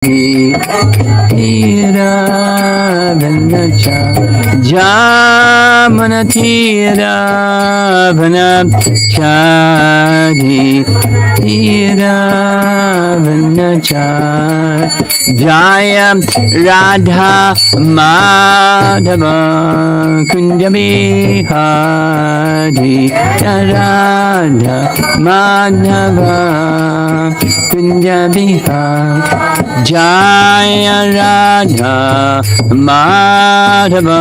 Veerabhadra Jamanatiravanachari Veerabhadra Jaya Radha Madhava Kunjabihari Radha Madhava Kunjabihari Jaya Radha Madhava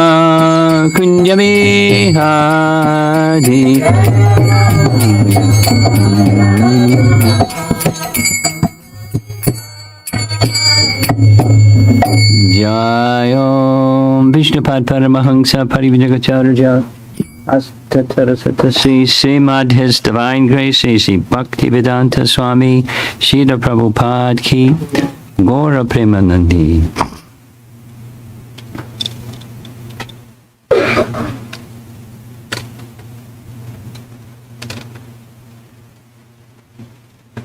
Kunjabihari Jayom Vishnupad Paramahamsa Parivijagacharya Astatarasatasi Srimad His Divine Grace A.C. Bhaktivedanta Swami Srila Prabhupada Ki Gaura Premanandi.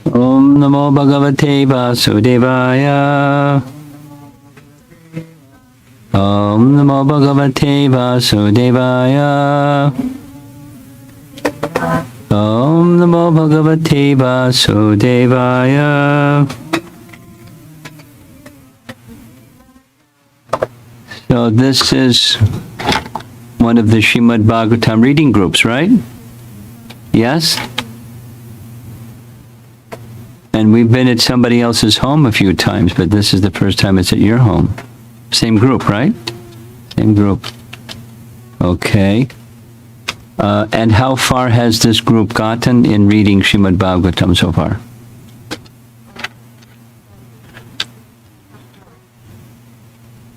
Om Namo Bhagavate Vasudevaya. Om Namo Bhagavate Vasudevaya. Om Namo Bhagavate Vasudevaya. So this is one of the Srimad Bhagavatam reading groups, right? Yes? And we've been at somebody else's home a few times, but this is the first time it's at your home. Same group, right? Same group. Okay. And how far has this group gotten in reading Srimad Bhagavatam so far?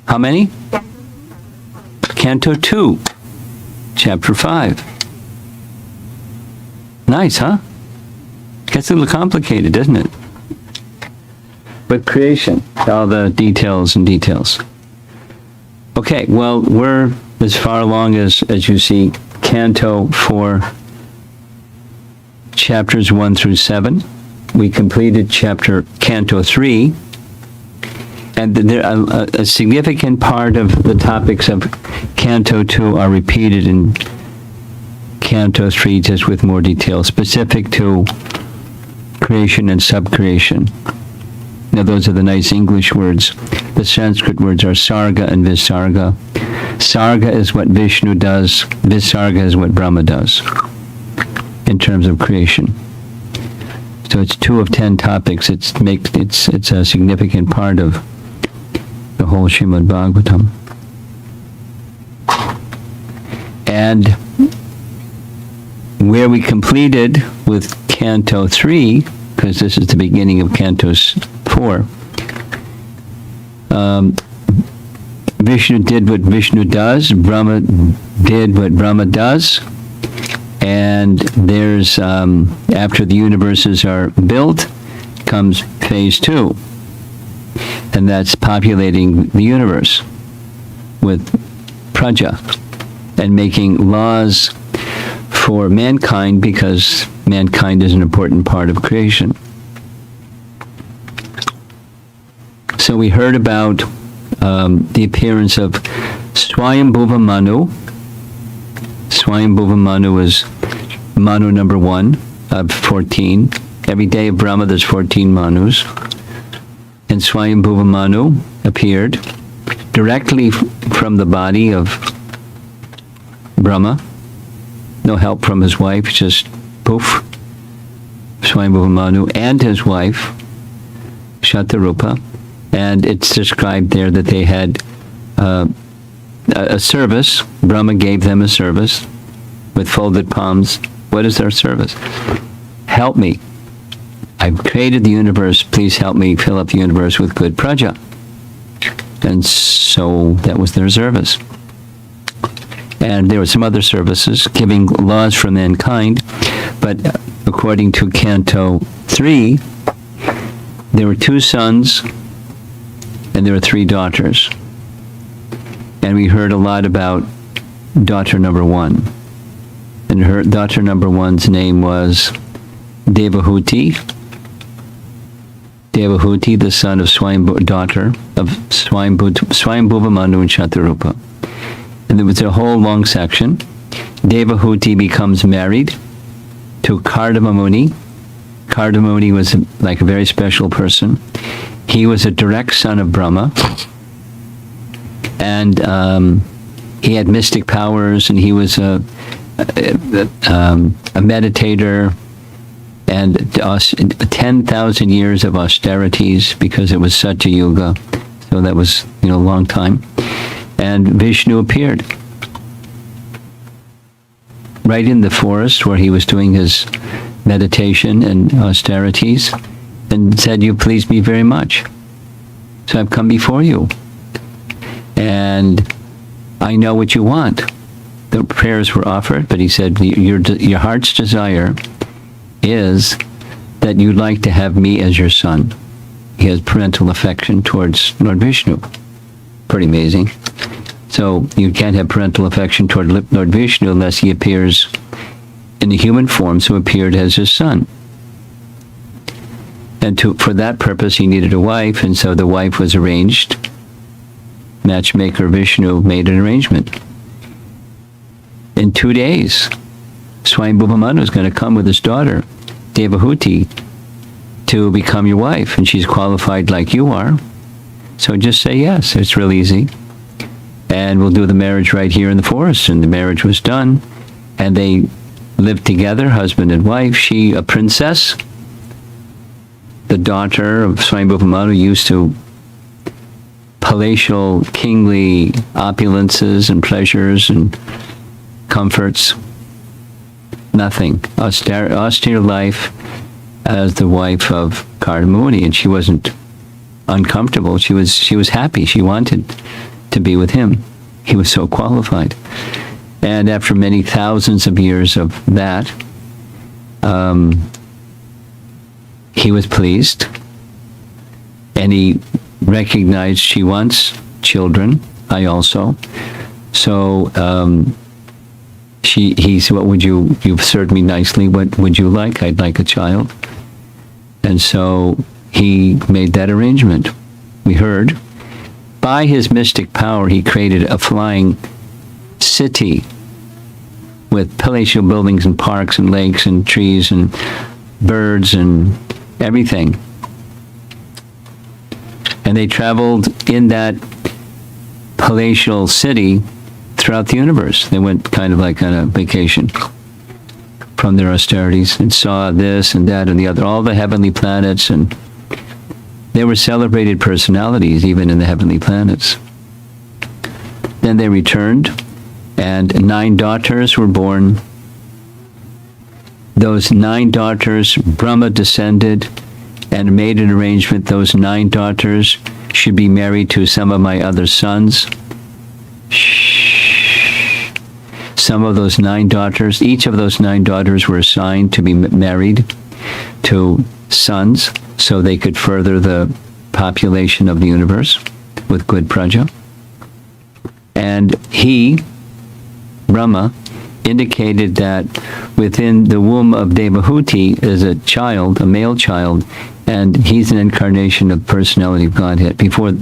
How many? Canto 2, Chapter 5. Nice, huh? Gets a little complicated, doesn't it? But creation, all the details and details. Okay, well, we're as far along as you see, Canto 4, chapters 1 through 7. We completed Canto 3, and there, a significant part of the topics of Canto 2 are repeated in Canto 3, just with more detail, specific to creation and subcreation. Now, those are the nice English words. The Sanskrit words are Sarga and Visarga. Sarga is what Vishnu does. Visarga is what Brahma does in terms of creation. So it's 2 of 10 topics. It's a significant part of the whole Srimad Bhagavatam. And where we completed with Canto 3, because this is the beginning of Canto 4, Vishnu did what Vishnu does, Brahma did what Brahma does, and there's, after the universes are built, comes phase 2, and that's populating the universe with praja, and making laws for mankind, because mankind is an important part of creation. So we heard about the appearance of Swayambhuva Manu. Swayambhuva Manu is Manu number 1 of 14. Every day of Brahma there's 14 Manus. And Swayambhuva Manu appeared directly from the body of Brahma. No help from his wife, just poof. Swayambhuva Manu and his wife, Shatarupa. And it's described there that they had a service. Brahma gave them a service with folded palms. What is their service? Help me. I've created the universe. Please help me fill up the universe with good praja. And so that was their service. And there were some other services, giving laws for mankind. But according to Canto 3, there were 2 sons and there were 3 daughters. And we heard a lot about daughter number 1. And her daughter number 1's name was Devahuti. Devahuti, the son of daughter of Swayambhuva Manu and Shatarupa. And there was a whole long section. Devahuti becomes married to Kardama Muni. Kardama Muni was like a very special person. He was a direct son of Brahma. And he had mystic powers, and he was a meditator, and 10,000 years of austerities, because it was Satya Yuga. So that was, a long time. And Vishnu appeared right in the forest where he was doing his meditation and austerities, and said, "You please me very much, so I've come before you. And I know what you want." The prayers were offered, but he said, your heart's desire is that you'd like to have me as your son. He has parental affection towards Lord Vishnu. Pretty amazing. So you can't have parental affection toward Lord Vishnu unless he appears in the human form, so appeared as his son. And for that purpose, he needed a wife, and so the wife was arranged. Matchmaker Vishnu made an arrangement. In 2 days, Swayambhuva Manu is going to come with his daughter, Devahuti, to become your wife, and she's qualified like you are. So just say yes. It's real easy. And we'll do the marriage right here in the forest. And the marriage was done, and they lived together, husband and wife. She, a princess, the daughter of Swayambhuva Manu, used to palatial, kingly opulences and pleasures and comforts. Nothing. Austere life as the wife of Kardama Muni, and she wasn't uncomfortable. She was happy. She wanted to be with him. He was so qualified. And after many thousands of years of that, he was pleased, and he recognized she wants children. I also. So he said, you've served me nicely. What would you like? I'd like a child. And so he made that arrangement. We heard. By his mystic power, he created a flying city with palatial buildings and parks and lakes and trees and birds and everything. And they traveled in that palatial city throughout the universe. They went kind of like on a vacation from their austerities and saw this and that and the other, all the heavenly planets, and they were celebrated personalities even in the heavenly planets. Then they returned, and 9 daughters were born. Those 9 daughters, Brahma descended and made an arrangement. Those 9 daughters should be married to some of my other sons. Some of those 9 daughters, each of those 9 daughters were assigned to be married to sons, so they could further the population of the universe with good praja. And he, Brahma, indicated that within the womb of Devahuti is a child, a male child, and he's an incarnation of personality of Godhead. Before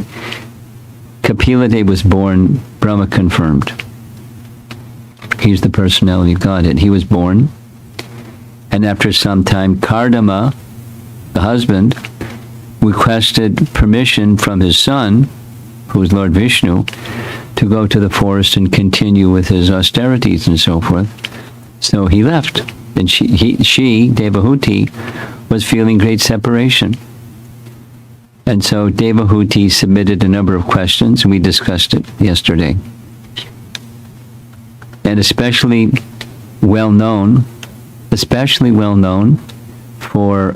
Kapila Dev was born, Brahma confirmed. He's the personality of Godhead. He was born, and after some time, Kardama, the husband, requested permission from his son, who was Lord Vishnu, to go to the forest and continue with his austerities and so forth. So he left, and she, Devahuti, was feeling great separation. And so Devahuti submitted a number of questions, and we discussed it yesterday. And especially well known for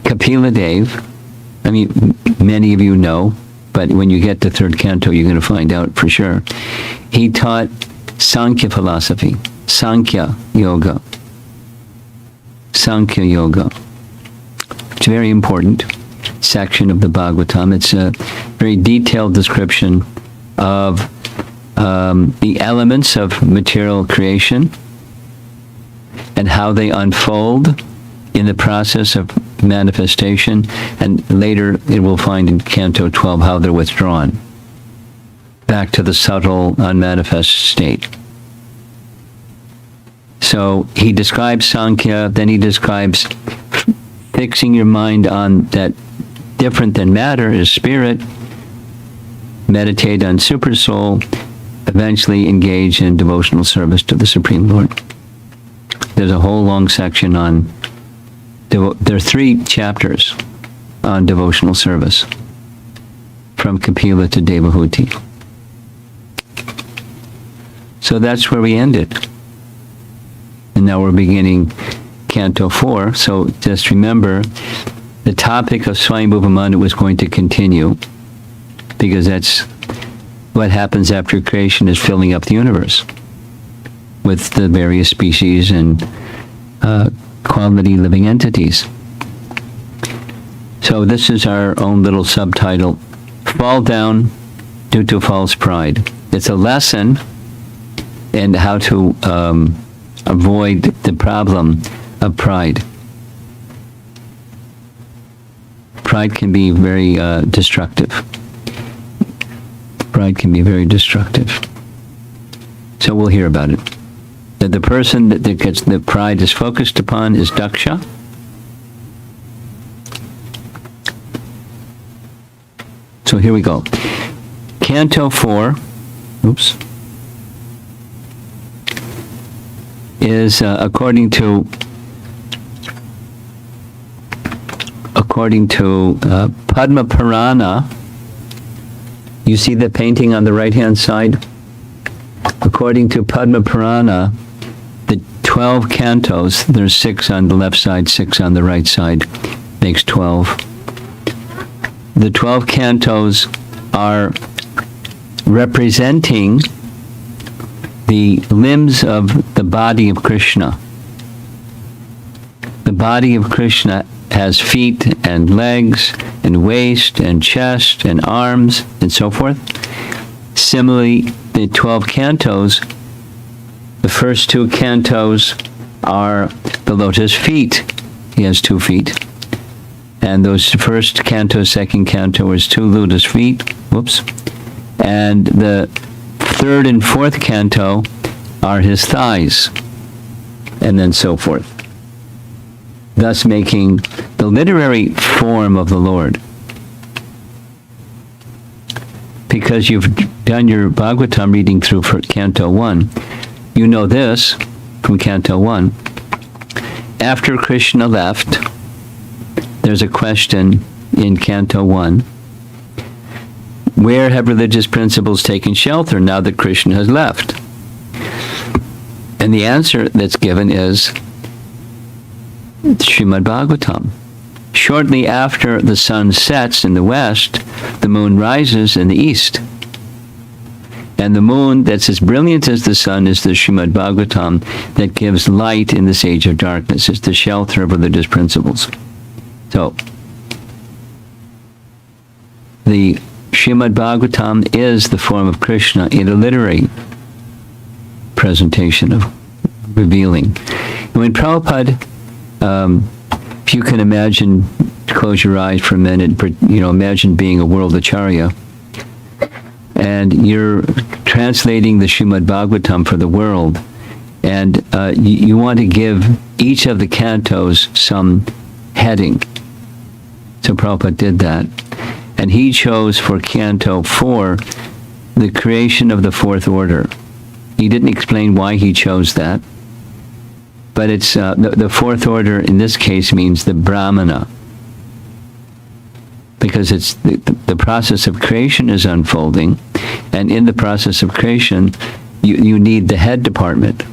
Kapila Dev. I mean, many of you know, but when you get to 3rd Canto, you're going to find out for sure. He taught Sankhya philosophy, Sankhya Yoga. Sankhya Yoga. It's a very important section of the Bhagavatam. It's a very detailed description of the elements of material creation and how they unfold in the process of manifestation, and later it will find in Canto 12 how they're withdrawn back to the subtle, unmanifest state. So he describes Sankhya, then he describes fixing your mind on that different than matter is spirit, meditate on super soul, eventually engage in devotional service to the Supreme Lord. There's a whole long section on, there are 3 chapters on devotional service, from Kapila to Devahuti. So that's where we ended. And now we're beginning Canto 4. So just remember, the topic of Swayambhuva Manu was going to continue, because that's what happens after creation, is filling up the universe with the various species and quality living entities. So this is our own little subtitle, Fall Down Due to False Pride. It's a lesson in how to avoid the problem of pride. Pride can be very destructive. Pride can be very destructive. So we'll hear about it. That the person that gets the pride is focused upon is Daksha. So here we go. Canto 4, is according to Padma Purana. You see the painting on the right-hand side? According to Padma Purana, the 12 cantos, there's 6 on the left side, 6 on the right side, makes 12. The 12 cantos are representing the limbs of the body of Krishna. The body of Krishna has feet and legs and waist and chest and arms and so forth. Similarly, the 12 cantos, the first 2 cantos are the lotus feet. He has 2 feet. And those first canto, second canto is 2 lotus feet. And the 3rd and 4th canto are his thighs, and then so forth. Thus making the literary form of the Lord. Because you've done your Bhagavatam reading through for Canto 1, you know this from Canto 1. After Krishna left, there's a question in Canto 1. Where have religious principles taken shelter now that Krishna has left? And the answer that's given is Srimad Bhagavatam. Shortly after the sun sets in the west, the moon rises in the east. And the moon that's as brilliant as the sun is the Srimad Bhagavatam that gives light in this age of darkness. It's the shelter of religious principles. So, the Srimad Bhagavatam is the form of Krishna in a literary presentation of revealing. When Prabhupada, if you can imagine, close your eyes for a minute, imagine being a world acharya, and you're translating the Srimad Bhagavatam for the world, and you want to give each of the cantos some heading. So Prabhupada did that. And he chose for Canto 4 the creation of the 4th order. He didn't explain why he chose that, but it's the 4th order in this case means the Brahmana, because it's the process of creation is unfolding, and in the process of creation, you need the head department,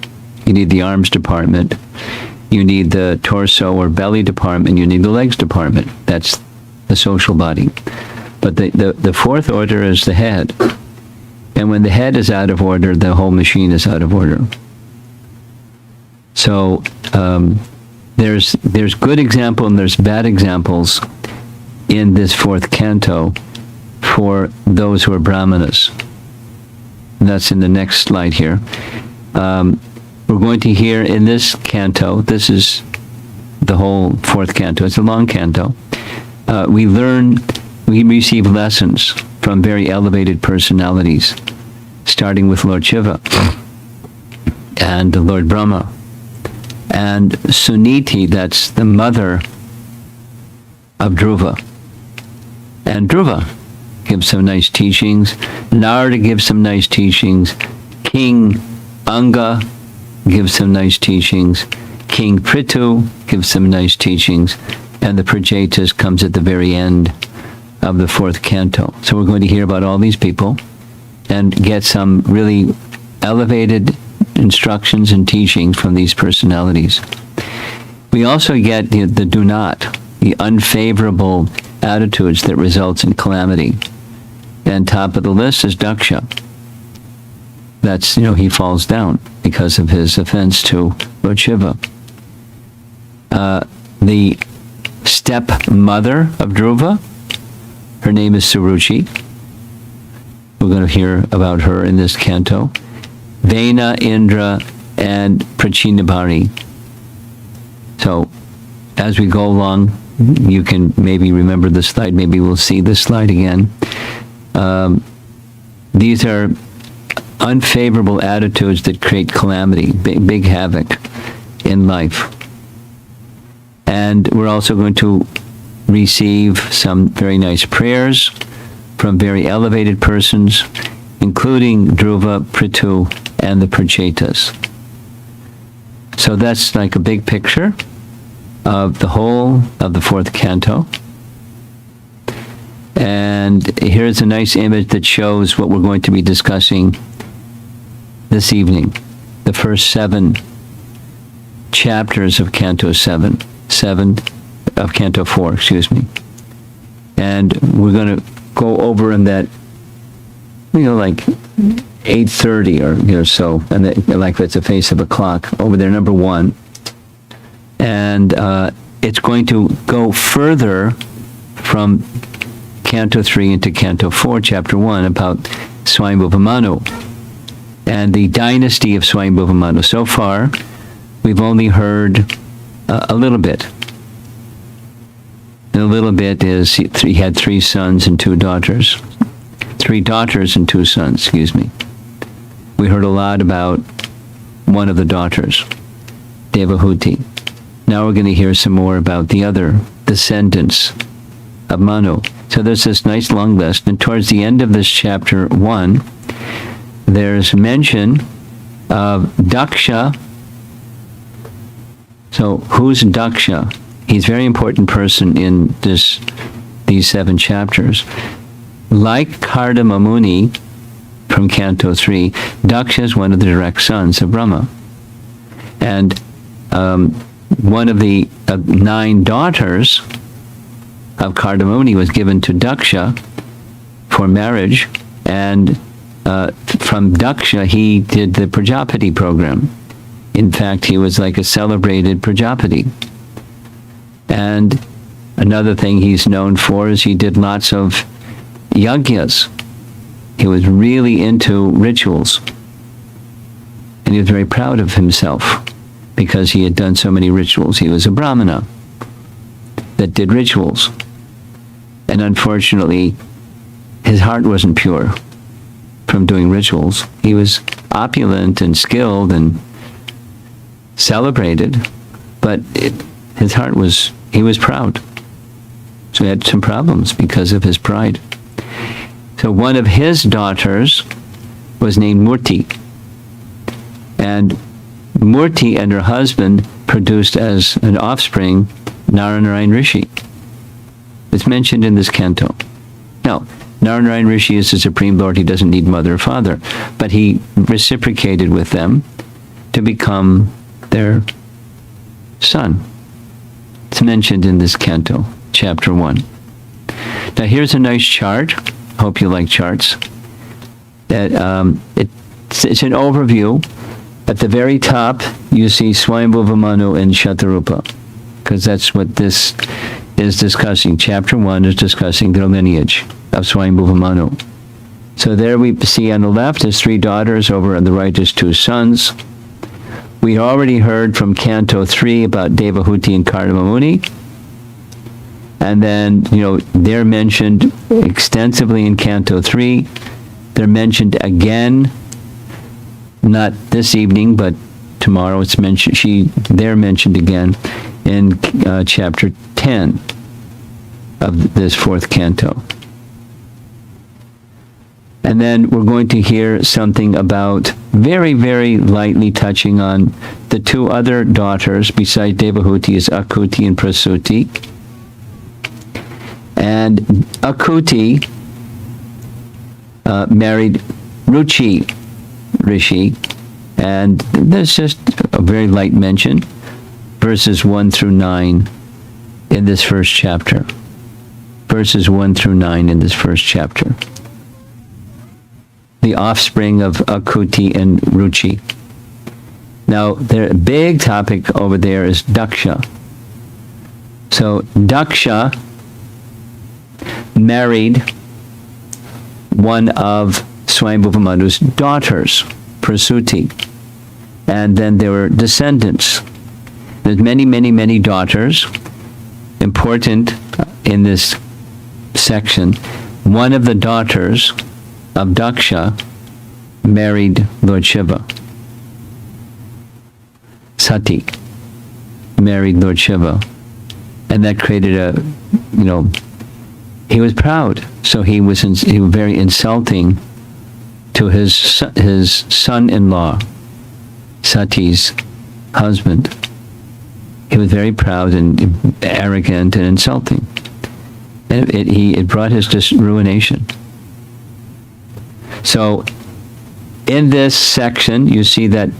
you need the arms department, you need the torso or belly department, you need the legs department. That's the social body. But the 4th order is the head. And when the head is out of order, the whole machine is out of order. So there's good example and there's bad examples in this 4th canto for those who are brahmanas. And that's in the next slide here. We're going to hear in this canto, this is the whole fourth canto. It's a long canto. We receive lessons from very elevated personalities, starting with Lord Shiva and Lord Brahma. And Suniti, that's the mother of Dhruva. And Dhruva gives some nice teachings. Narada gives some nice teachings. King Anga gives some nice teachings. King Prithu gives some nice teachings. And the Prajetas comes at the very end of the fourth canto. So we're going to hear about all these people and get some really elevated instructions and teachings from these personalities. We also get the do not, the unfavorable attitudes that results in calamity. And top of the list is Daksha. That's, he falls down because of his offense to Lord Shiva. The stepmother of Dhruva, her name is Ruchi. We're going to hear about her in this canto. Vena, Indra, and Prachinabhari. So, as we go along, you can maybe remember the slide. Maybe we'll see this slide again. These are unfavorable attitudes that create calamity, big havoc in life. And we're also going to receive some very nice prayers from very elevated persons, including Dhruva, Prithu, and the Prajetas. So that's like a big picture of the whole of the fourth canto. And here's a nice image that shows what we're going to be discussing this evening. The first 7 chapters of Canto 7 of Canto 4, excuse me. And we're going to go over in that, like 8:30 or so, and like it's a face of a clock over there, number 1. And it's going to go further from Canto 3 into Canto 4, Chapter 1, about Swayambhuva Manu and the dynasty of Swayambhuva Manu. So far, we've only heard a little bit. And a little bit is he had 3 sons and 2 daughters. 3 daughters and 2 sons, excuse me. We heard a lot about one of the daughters, Devahuti. Now we're going to hear some more about the other descendants of Manu. So there's this nice long list, and towards the end of this chapter 1, there's mention of Daksha. So who's Daksha? He's a very important person in these 7 chapters. Like Kardama Muni from Canto 3, Daksha is one of the direct sons of Brahma. And one of the 9 daughters of Kardama Muni was given to Daksha for marriage, and from Daksha he did the Prajapati program. In fact, he was like a celebrated Prajapati. And another thing he's known for is he did lots of yagyas. He was really into rituals. And he was very proud of himself because he had done so many rituals. He was a Brahmana that did rituals. And unfortunately, his heart wasn't pure from doing rituals. He was opulent and skilled and celebrated, but his heart he was proud. So he had some problems because of his pride. So one of his daughters was named Murti. And Murti and her husband produced as an offspring Narayan Rishi. It's mentioned in this canto. Now, Narayan Rishi is the Supreme Lord. He doesn't need mother or father. But he reciprocated with them to become their son. It's mentioned in this canto, chapter 1. Now here's a nice chart. Hope you like charts. That it's an overview. At the very top, you see Swayambhuva Manu and Shatarupa, because that's what this is discussing. Chapter 1 is discussing their lineage of Swayambhuva Manu. So there we see on the left is 3 daughters, over on the right is 2 sons. We already heard from Canto 3 about Devahuti and Kardamamuni. And then, they're mentioned extensively in Canto 3. They're mentioned again, not this evening, but tomorrow it's mentioned. They're mentioned again in chapter 10 of this fourth canto. And then we're going to hear something about, very, very lightly touching on the two other daughters besides Devahuti is Akuti and Prasuti. And Akuti married Ruchi Rishi, and there's just a very light mention, verses 1 through 9 in this first chapter. Verses 1 through 9 in this first chapter. The offspring of Akuti and Ruchi. Now, their big topic over there is Daksha. So, Daksha married one of Swayambhuva Manu's daughters, Prasuti. And then there were descendants. There's many, many, many daughters. Important in this section. One of the daughters of Daksha married Lord Shiva. Satie married Lord Shiva. And that created he was proud. So he was very insulting to his son-in-law, Satie's husband. He was very proud and arrogant and insulting. And it brought his ruination. So, in this section, you see that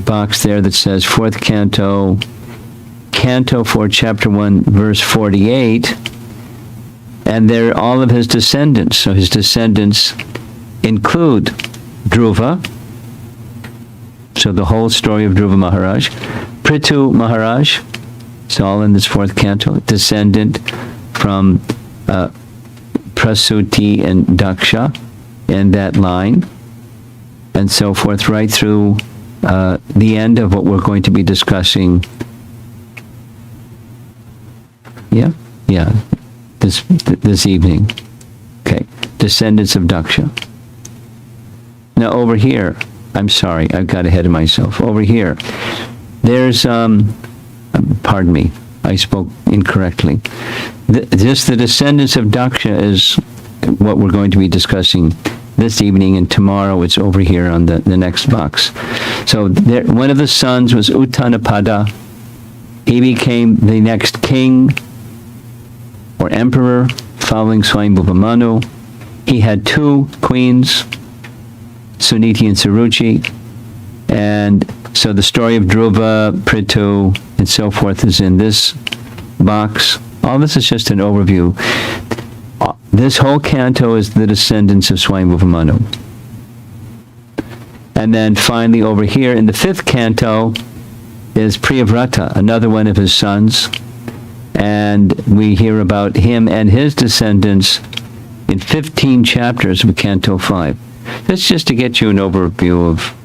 box there that says fourth canto, Canto 4, chapter 1, verse 48, and they're all of his descendants. So his descendants include Dhruva, so the whole story of Dhruva Maharaj, Prithu Maharaj, it's all in this fourth canto, descendant from Prasuti and Daksha, in that line, and so forth, right through the end of what we're going to be discussing. This evening. Okay, descendants of Daksha. Now over here, I'm sorry, I got ahead of myself. Over here, there's, pardon me, I spoke incorrectly. The descendants of Daksha is what we're going to be discussing this evening, and tomorrow it's over here on the next box. So one of the sons was Uttanapada. He became the next king or emperor following Swayambhuva Manu. He had two queens, Suniti and Suruchi, and so the story of Dhruva, Prithu, and so forth is in this box. All this is just an overview. This whole canto is the descendants of Swayambhuva Manu. And then finally over here in the fifth canto is Priyavrata, another one of his sons. And we hear about him and his descendants in 15 chapters of Canto 5. That's just to get you an overview of,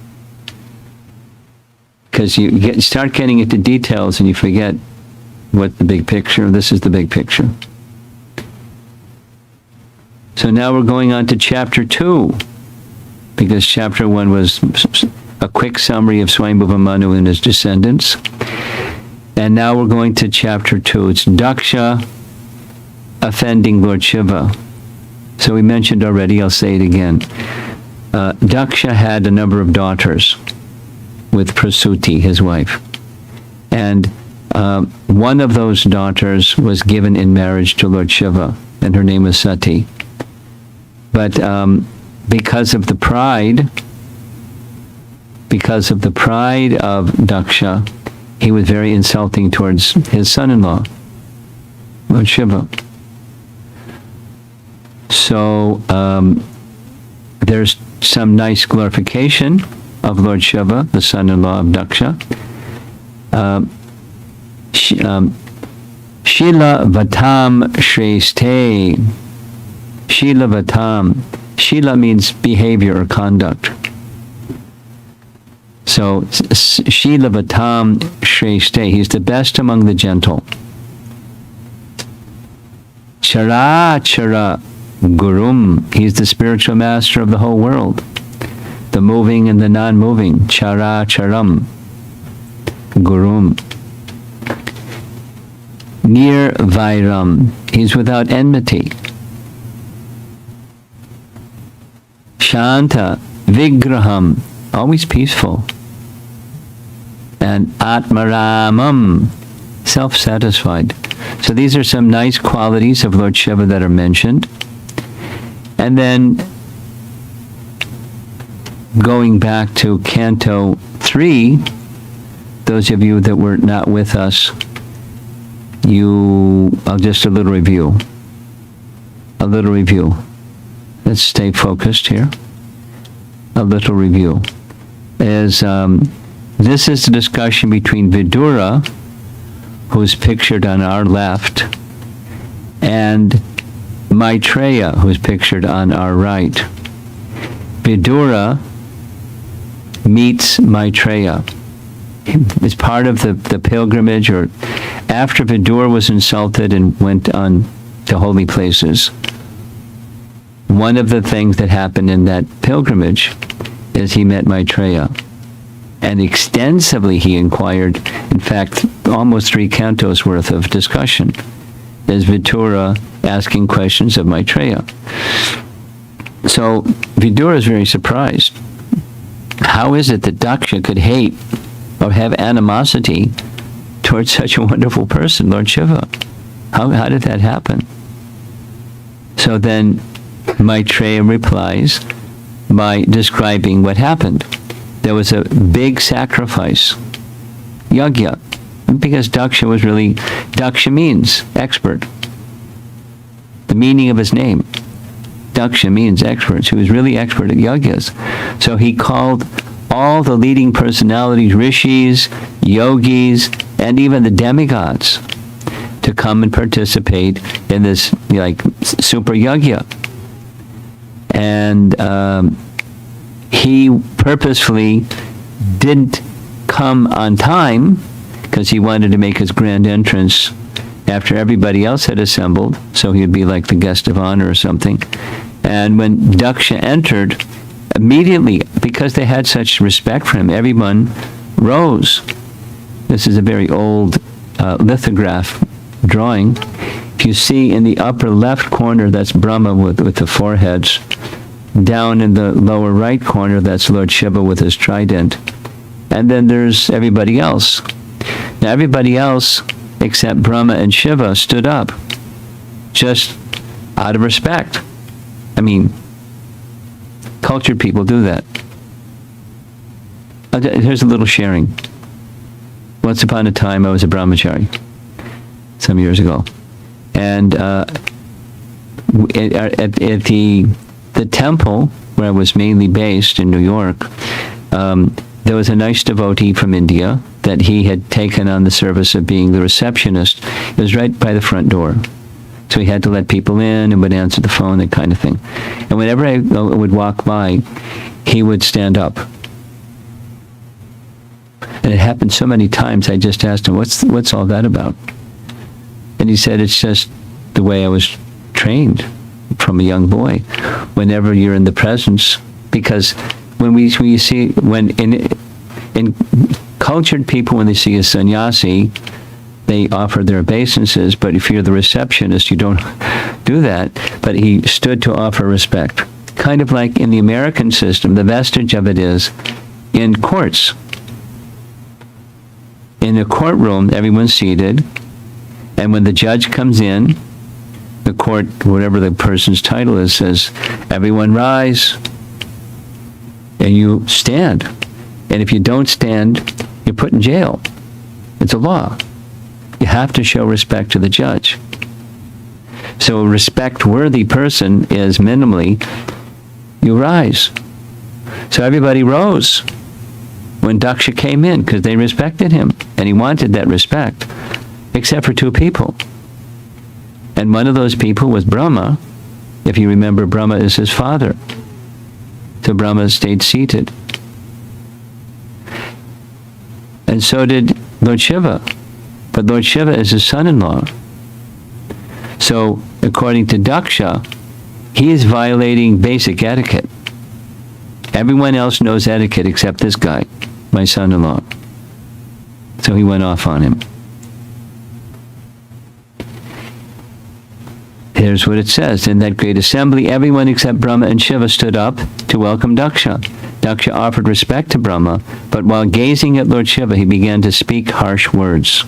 because you start getting into details and you forget what the big picture, this is the big picture. So now we're going on to chapter 2, because chapter 1 was a quick summary of Swayambhuva Manu and his descendants. And now we're going to chapter 2. It's Daksha offending Lord Shiva. So we mentioned already, I'll say it again. Daksha had a number of daughters with Prasuti, his wife. And one of those daughters was given in marriage to Lord Shiva, and her name was Satie. But because of the pride of Daksha, he was very insulting towards his son-in-law, Lord Shiva. So there's some nice glorification of Lord Shiva, the son-in-law of Daksha. Shila Vatam Shreste. Shila Vatam. Shila means behavior or conduct. So, Shilavatam Shreshte, he's the best among the gentle. Chara Chara Gurum, he's the spiritual master of the whole world. The moving and the non-moving. Chara Charam Gurum. Nir Vairam, he's without enmity. Shanta Vigraham, always peaceful. And Atmaramam, self-satisfied. So these are some nice qualities of Lord Shiva that are mentioned. And then going back to Canto 3, those of you that were not with us, just a little review. Let's stay focused here. A little review. This is the discussion between Vidura, who's pictured on our left, and Maitreya, who's pictured on our right. Vidura meets Maitreya. It's part of the pilgrimage, or after Vidura was insulted and went on to holy places, one of the things that happened in that pilgrimage is he met Maitreya. And extensively he inquired, in fact, almost 3 cantos worth of discussion. There's Vidura asking questions of Maitreya. So Vidura is very surprised. How is it that Daksha could hate or have animosity towards such a wonderful person, Lord Shiva? How did that happen? So then Maitreya replies by describing what happened. There was a big sacrifice, yajna, because Daksha means expert. The meaning of his name, Daksha means expert. So he was really expert at yajnas. So he called all the leading personalities, rishis, yogis, and even the demigods to come and participate in this super yajna. And he purposefully didn't come on time because he wanted to make his grand entrance after everybody else had assembled, so he'd be like the guest of honor or something. And when Daksha entered, immediately, because they had such respect for him, everyone rose. This is a very old lithograph drawing. If you see in the upper left corner, that's Brahma with the foreheads. Down in the lower right corner, that's Lord Shiva with his trident. And then there's everybody else. Now everybody else, except Brahma and Shiva, stood up, just out of respect. I mean, cultured people do that. Here's a little sharing. Once upon a time, I was a brahmachari, some years ago. And at the temple, where I was mainly based in New York, there was a nice devotee from India that he had taken on the service of being the receptionist. It was right by the front door. So he had to let people in and would answer the phone, that kind of thing. And whenever I would walk by, he would stand up. And it happened so many times, I just asked him, what's all that about? And he said, it's just the way I was trained from a young boy. Whenever you're in the presence, because when in cultured people, when they see a sannyasi, they offer their obeisances, but if you're the receptionist, you don't do that. But he stood to offer respect. Kind of like in the American system, the vestige of it is in courts. In a courtroom, everyone's seated, and when the judge comes in, the court, whatever the person's title is, says, everyone rise, and you stand. And if you don't stand, you're put in jail. It's a law. You have to show respect to the judge. So a respect-worthy person is minimally, you rise. So everybody rose when Daksha came in because they respected him, and he wanted that respect, except for 2 people. And one of those people was Brahma. If you remember, Brahma is his father. So Brahma stayed seated. And so did Lord Shiva. But Lord Shiva is his son-in-law. So, according to Daksha, he is violating basic etiquette. Everyone else knows etiquette except this guy, my son-in-law. So he went off on him. Here's what it says. In that great assembly, everyone except Brahma and Shiva stood up to welcome Daksha. Daksha offered respect to Brahma, but while gazing at Lord Shiva, he began to speak harsh words.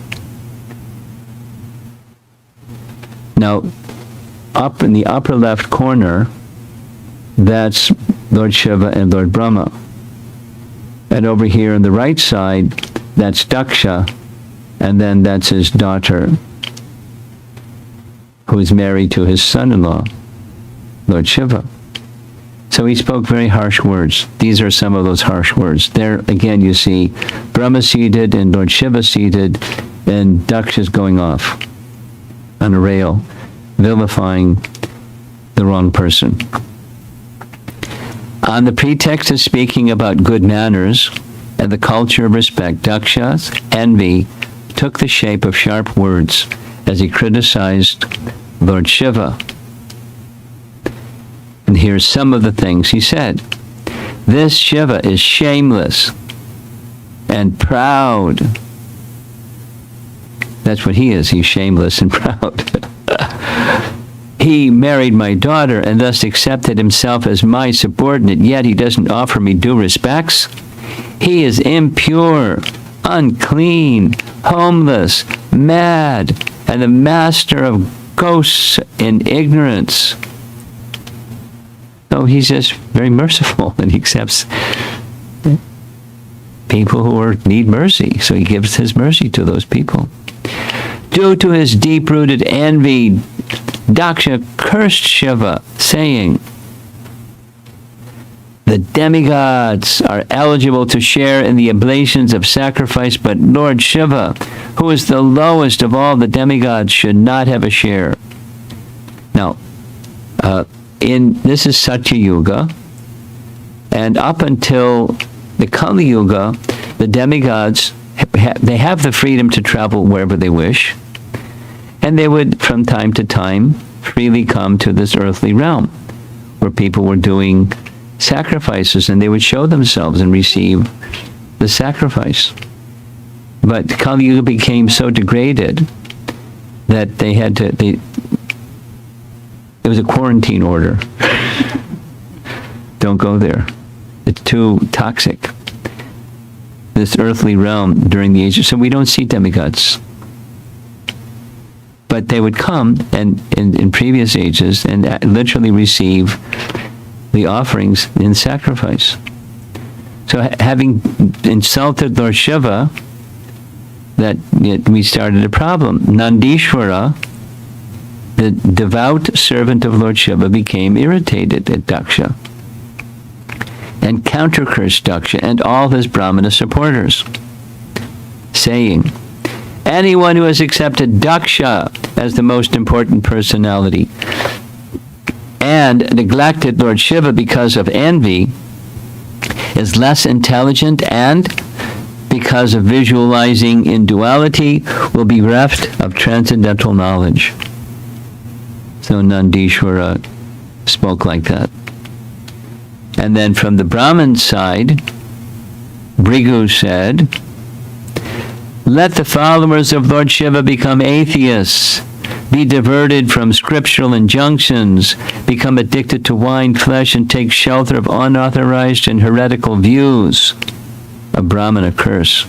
Now, up in the upper left corner, that's Lord Shiva and Lord Brahma. And over here on the right side, that's Daksha, and then that's his daughter, who is married to his son-in-law, Lord Shiva. So he spoke very harsh words. These are some of those harsh words. There, again, you see Brahma seated and Lord Shiva seated, and Daksha's going off on a rail, vilifying the wrong person. On the pretext of speaking about good manners and the culture of respect, Daksha's envy took the shape of sharp words as he criticized Lord Shiva. And here's some of the things he said. This Shiva is shameless and proud. That's what he is. He's shameless and proud. He married my daughter and thus accepted himself as my subordinate, yet he doesn't offer me due respects. He is impure, unclean, homeless, mad, and the master of ghosts in ignorance. So he's just very merciful, and he accepts people who need mercy. So he gives his mercy to those people. Due to his deep-rooted envy, Daksha cursed Shiva, saying, the demigods are eligible to share in the oblations of sacrifice, but Lord Shiva, who is the lowest of all the demigods, should not have a share. Now, this is Satya Yuga, and up until the Kali Yuga, the demigods, they have the freedom to travel wherever they wish, and they would, from time to time, freely come to this earthly realm, where people were doing sacrifices, and they would show themselves and receive the sacrifice. But Kali Yuga became so degraded that they had to, it was a quarantine order. Don't go there. It's too toxic. This earthly realm during the ages. So we don't see demigods. But they would come and in previous ages and literally receive the offerings in sacrifice. So having insulted Lord Shiva, that we started a problem. Nandishvara, the devout servant of Lord Shiva, became irritated at Daksha and counter-cursed Daksha and all his Brahmana supporters, saying, anyone who has accepted Daksha as the most important personality and neglected Lord Shiva because of envy is less intelligent, and because of visualizing in duality will be bereft of transcendental knowledge. So Nandishvara spoke like that. And then from the Brahmin side, Bhrigu said, let the followers of Lord Shiva become atheists, be diverted from scriptural injunctions, become addicted to wine, flesh, and take shelter of unauthorized and heretical views. A Brahmana curse.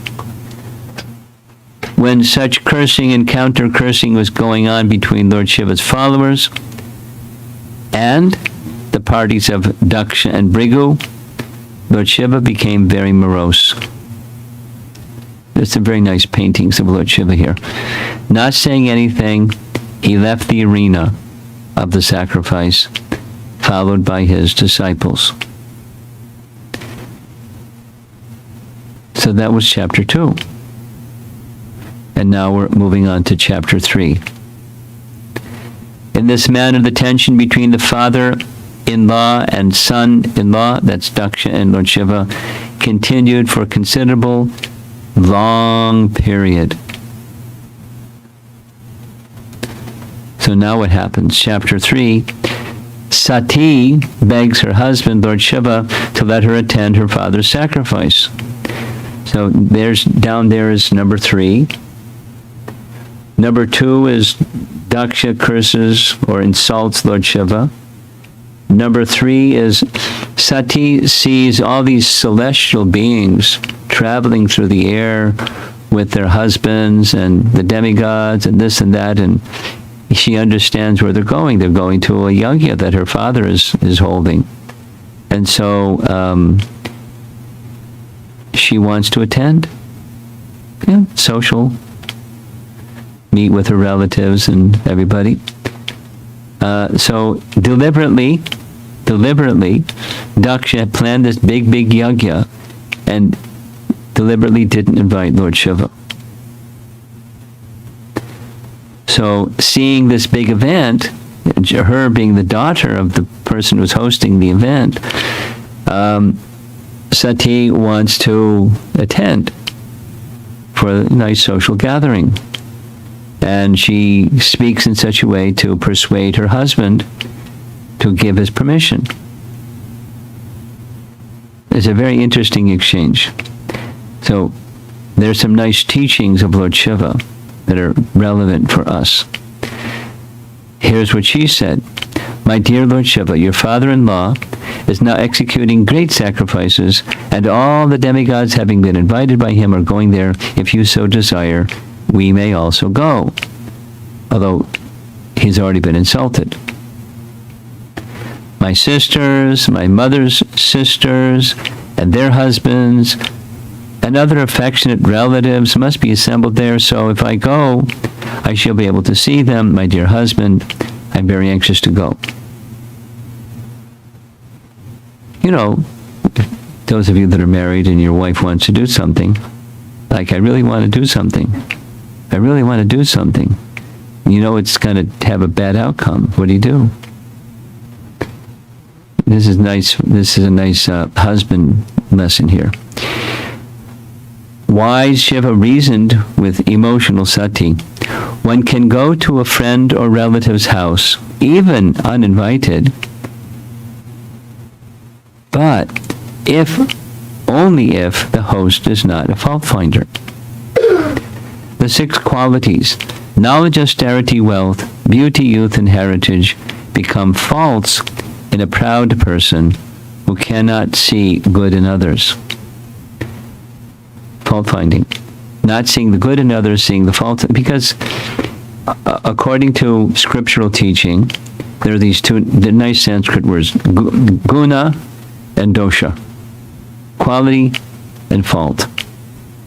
When such cursing and counter-cursing was going on between Lord Shiva's followers and the parties of Daksha and Bhrigu, Lord Shiva became very morose. There's some very nice paintings of Lord Shiva here. Not saying anything, he left the arena of the sacrifice, followed by his disciples. So that was chapter 2. And now we're moving on to chapter 3. In this manner, the tension between the father-in-law and son-in-law, that's Daksha and Lord Shiva, continued for considerable long period. So now what happens? Chapter 3, Satie begs her husband, Lord Shiva, to let her attend her father's sacrifice. So down there is number 3. Number 2 is Daksha curses or insults Lord Shiva. Number 3 is Satie sees all these celestial beings traveling through the air with their husbands and the demigods and this and that, and she understands where they're going. They're going to a yajna that her father is holding. And so she wants to attend. Yeah, social. Meet with her relatives and everybody. So deliberately, Daksha had planned this big yajna and deliberately didn't invite Lord Shiva. So seeing this big event, her being the daughter of the person who's hosting the event, Satie wants to attend for a nice social gathering. And she speaks in such a way to persuade her husband to give his permission. It's a very interesting exchange. So there's some nice teachings of Lord Shiva that are relevant for us. Here's what she said. My dear Lord Shiva, your father-in-law is now executing great sacrifices, and all the demigods having been invited by him are going there. If you so desire, we may also go. Although he's already been insulted. My sisters, my mother's sisters, and their husbands, and other affectionate relatives must be assembled there, so if I go, I shall be able to see them. My dear husband, I'm very anxious to go. You know, those of you that are married and your wife wants to do something, like, I really want to do something. I really want to do something. You know it's going to have a bad outcome. What do? This is nice. This is a nice husband lesson here. Wise Shiva reasoned with emotional Satie. One can go to a friend or relative's house, even uninvited, but only if the host is not a fault finder. The 6 qualities, knowledge, austerity, wealth, beauty, youth, and heritage, become faults in a proud person who cannot see good in others. Fault finding. Not seeing the good in others, seeing the fault. Because according to scriptural teaching, there are these the nice Sanskrit words, guna and dosha. Quality and fault.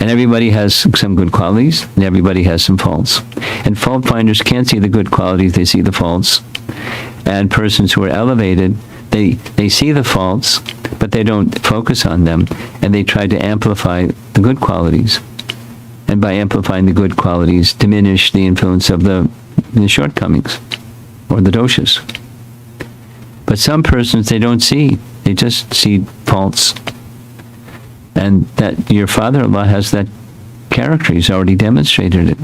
And everybody has some good qualities, and everybody has some faults. And fault finders can't see the good qualities, they see the faults. And persons who are elevated, they see the faults, but they don't focus on them, and they try to amplify the good qualities. And by amplifying the good qualities, diminish the influence of the shortcomings, or the doshas. But some persons, they don't see, they just see faults. And that your father-in-law has that character. He's already demonstrated it.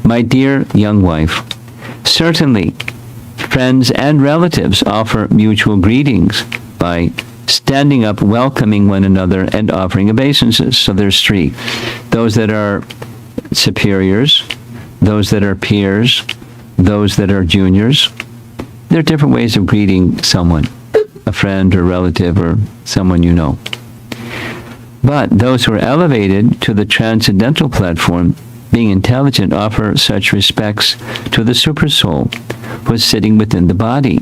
My dear young wife, certainly friends and relatives offer mutual greetings by standing up, welcoming one another, and offering obeisances. So there's 3. Those that are superiors, those that are peers, those that are juniors. There are different ways of greeting someone, a friend or relative or someone you know. But those who are elevated to the transcendental platform, being intelligent, offer such respects to the supersoul who is sitting within the body,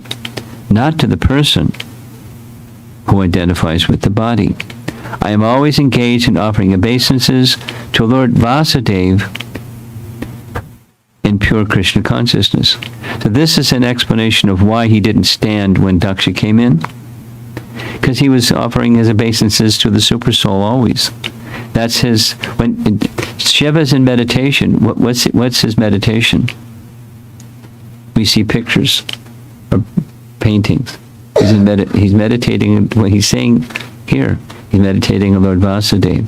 not to the person who identifies with the body. I am always engaged in offering obeisances to Lord Vasudeva in pure Krishna consciousness. So this is an explanation of why he didn't stand when Daksha came in. Because he was offering his obeisances to the Supersoul always. That's his, when Shiva's in meditation, what's his meditation? We see pictures or paintings. He's meditating, what he's saying here, he's meditating on Lord Vasudeva.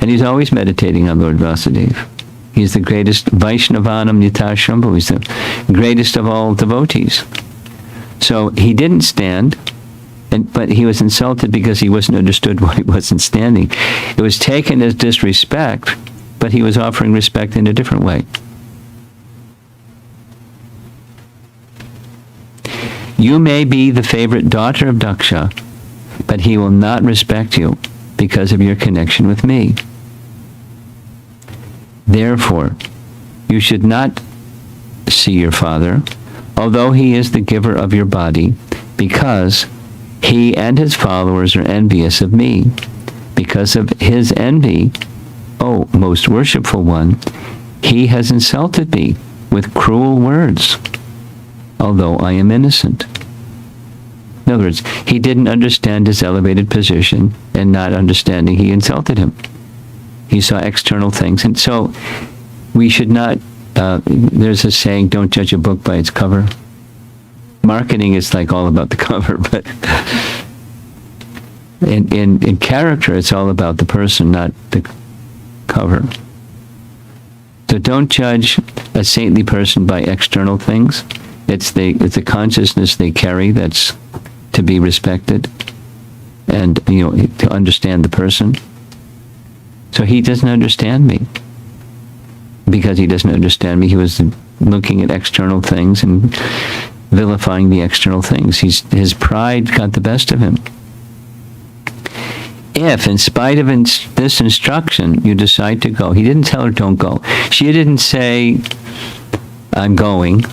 And he's always meditating on Lord Vasudeva. He's the greatest Vaishnavanam Nitashambhu. He's the greatest of all devotees. So he didn't stand, but he was insulted because he wasn't understood why he wasn't standing. It was taken as disrespect, but he was offering respect in a different way. You may be the favorite daughter of Daksha, but he will not respect you because of your connection with me. Therefore, you should not see your father, although he is the giver of your body, because he and his followers are envious of me. Because of his envy, O most worshipful one, he has insulted me with cruel words, although I am innocent. In other words, he didn't understand his elevated position, and not understanding, he insulted him. He saw external things. And so we should not, there's a saying, don't judge a book by its cover. Marketing is like all about the cover, but in character, it's all about the person, not the cover. So don't judge a saintly person by external things. It's the consciousness they carry that's to be respected, and to understand the person. So he doesn't understand me. Because he doesn't understand me, he was looking at external things and vilifying the external things. His pride got the best of him. If, in spite of this instruction, you decide to go, he didn't tell her don't go. She didn't say, I'm going.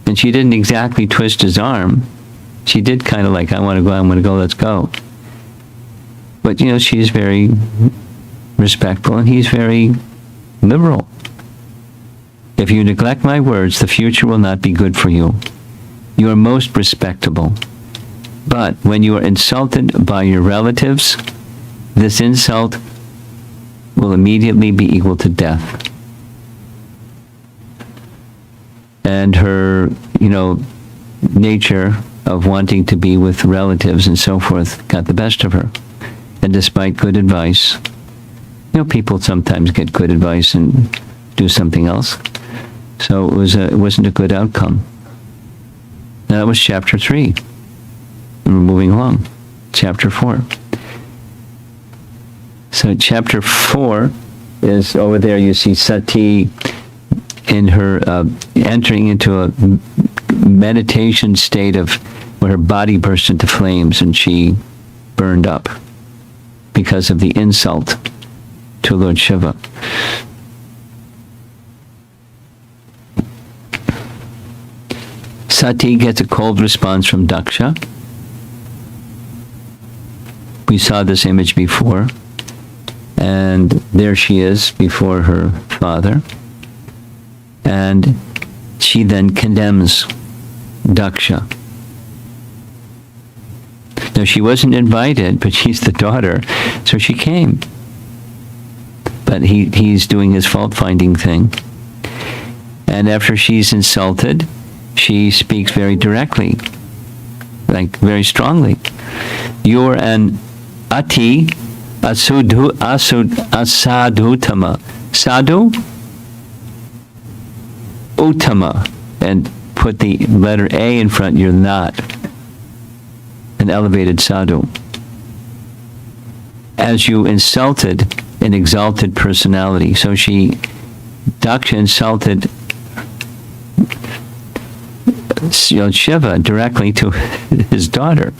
And she didn't exactly twist his arm. She did kind of like, I want to go, let's go. But, she's very respectful, and he's very liberal. If you neglect my words, the future will not be good for you. You are most respectable. But when you are insulted by your relatives, this insult will immediately be equal to death. And her, nature of wanting to be with relatives and so forth got the best of her. And despite good advice, people sometimes get good advice and do something else. So it wasn't a good outcome. Now that was chapter 3. And we're moving along. Chapter 4. So chapter 4 is over there. You see Satie in her entering into a meditation state of where her body burst into flames and she burned up because of the insult to Lord Shiva. Satie gets a cold response from Daksha. We saw this image before. And there she is before her father. And she then condemns Daksha. Now, she wasn't invited, but she's the daughter, so she came. But he's doing his fault-finding thing. And after she's insulted, she speaks very directly, like very strongly. You're an asadhutama. Sadhu? Uttama. And put the letter A in front, you're not an elevated sadhu. As you insulted an exalted personality. So Daksha insulted Shiva directly to his daughter.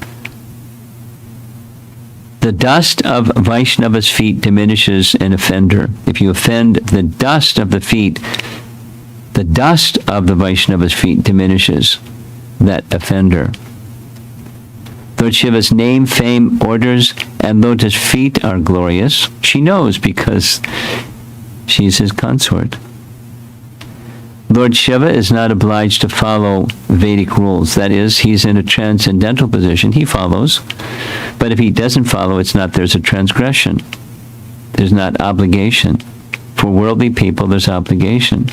The dust of Vaishnava's feet diminishes an offender. If you offend the dust of the feet, the dust of the Vaishnava's feet diminishes that offender. Lord Shiva's name, fame, orders, and lotus feet are glorious. She knows because she's his consort. Lord Shiva is not obliged to follow Vedic rules. That is, he's in a transcendental position. He follows. But if he doesn't follow, there's a transgression. There's not obligation. For worldly people, there's obligation.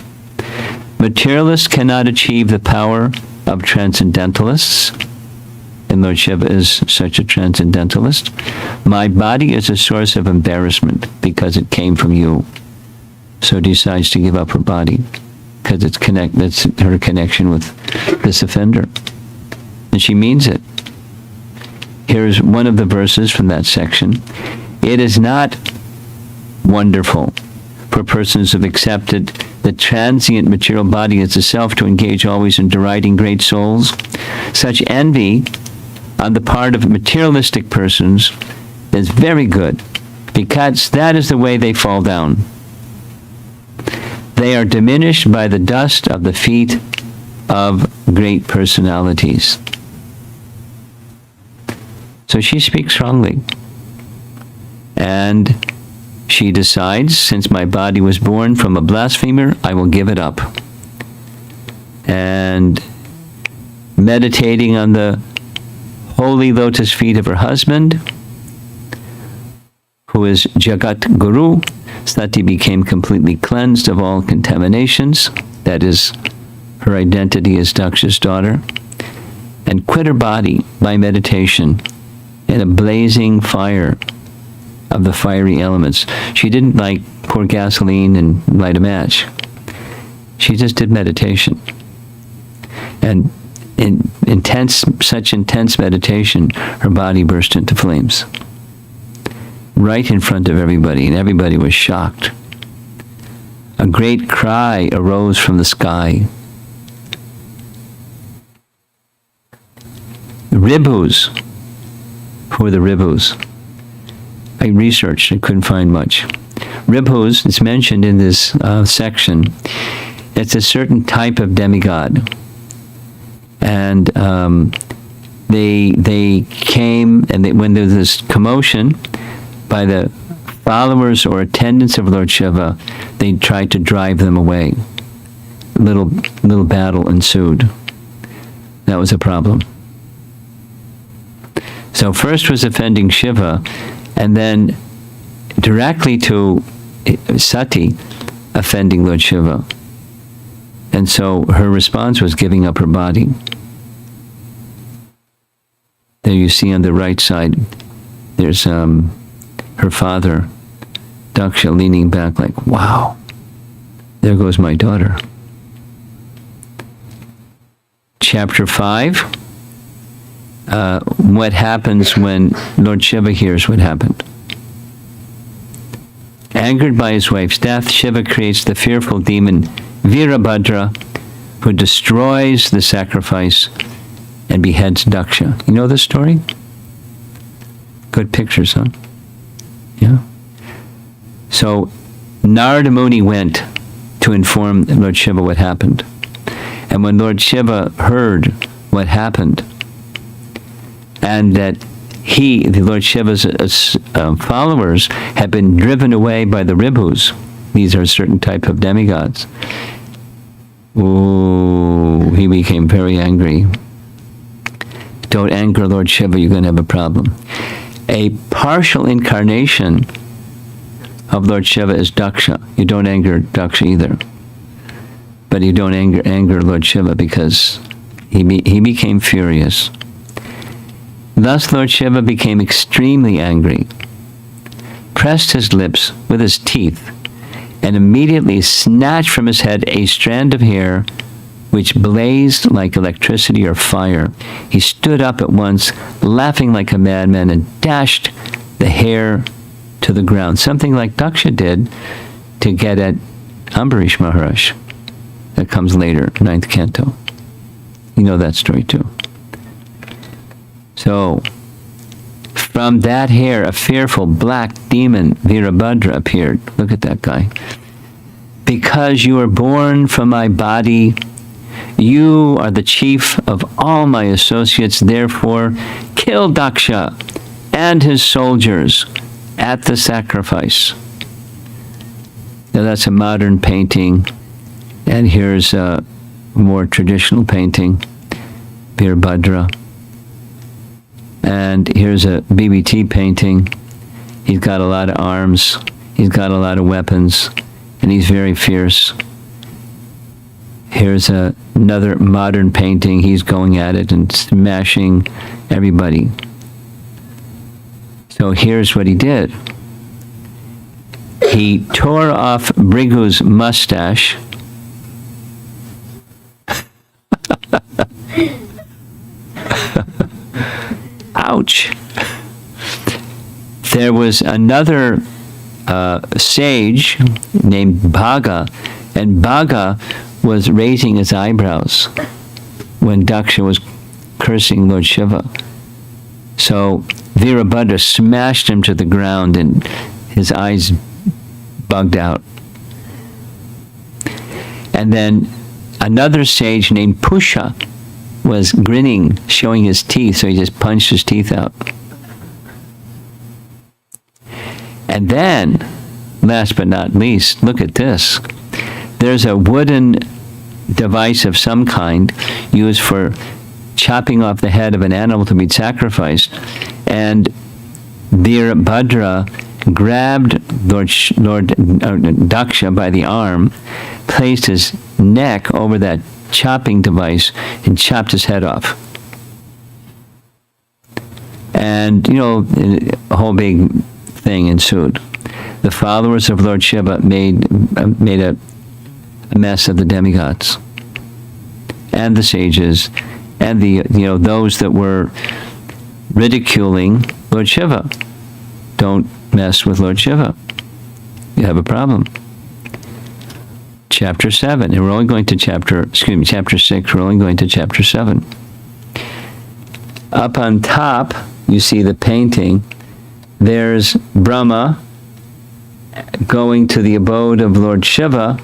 Materialists cannot achieve the power of transcendentalists. and Lord Shiva is such a transcendentalist. My body is a source of embarrassment because it came from you. So decides to give up her body because it's her connection with this offender. And she means it. Here's one of the verses from that section. It is not wonderful for persons who have accepted the transient material body as a self to engage always in deriding great souls. Such envy on the part of materialistic persons is very good, because that is the way they fall down. They are diminished by the dust of the feet of great personalities. So she speaks strongly. And she decides, since my body was born from a blasphemer, I will give it up. And meditating on the holy lotus feet of her husband, who is Jagat Guru, Satie became completely cleansed of all contaminations, that is, her identity as Daksha's daughter, and quit her body by meditation in a blazing fire of the fiery elements. She didn't pour gasoline and light a match. She just did meditation. And in such intense meditation, her body burst into flames. Right in front of everybody, and everybody was shocked. A great cry arose from the sky. Ribhus. Who are the Ribhus? I researched, I couldn't find much. Ribhus is mentioned in this section. It's a certain type of demigod. And they came, and when there was this commotion by the followers or attendants of Lord Shiva, they tried to drive them away. Little battle ensued. That was a problem. So first was offending Shiva, and then directly to Satie, offending Lord Shiva. And so her response was giving up her body. There you see on the right side, there's her father, Daksha, leaning back like, wow, there goes my daughter. Chapter 5. What happens when Lord Shiva hears what happened. Angered by his wife's death, Shiva creates the fearful demon Veerabhadra, who destroys the sacrifice and beheads Daksha. You know this story? Good pictures, huh? Yeah. So Narada Muni went to inform Lord Shiva what happened. And when Lord Shiva heard what happened, and that the Lord Shiva's followers, had been driven away by the Ribhus. These are a certain type of demigods. Ooh, he became very angry. Don't anger Lord Shiva, you're going to have a problem. A partial incarnation of Lord Shiva is Daksha. You don't anger Daksha either. But you don't anger Lord Shiva, because he became furious. Thus Lord Shiva became extremely angry, pressed his lips with his teeth, and immediately snatched from his head a strand of hair which blazed like electricity or fire. He stood up at once, laughing like a madman, and dashed the hair to the ground, something like Daksha did to get at Ambarish Maharaj. That comes later, 9th Canto. You know that story too. So, from that hair, a fearful black demon, Veerabhadra, appeared. Look at that guy. Because you were born from my body, you are the chief of all my associates. Therefore, kill Daksha and his soldiers at the sacrifice. Now that's a modern painting. And here's a more traditional painting, Veerabhadra. And here's a BBT painting. He's got a lot of arms. He's got a lot of weapons. And he's very fierce. Here's another modern painting. He's going at it and smashing everybody. So here's what he did. He tore off Brigu's mustache. Ouch. There was another sage named Bhaga, and Bhaga was raising his eyebrows when Daksha was cursing Lord Shiva. So Veerabhadra smashed him to the ground and his eyes bugged out. And then another sage named Pusha was grinning, showing his teeth, so he just punched his teeth out. And then, last but not least, look at this. There's a wooden device of some kind used for chopping off the head of an animal to be sacrificed. And Veerabhadra grabbed Lord Daksha by the arm, placed his neck over that chopping device, and chopped his head off. And, a whole big thing ensued. The followers of Lord Shiva made a mess of the demigods and the sages and those that were ridiculing Lord Shiva. Don't mess with Lord Shiva. You have a problem. Chapter 7, and we're only going to chapter 6, we're only going to chapter 7. Up on top, you see the painting. There's Brahma going to the abode of Lord Shiva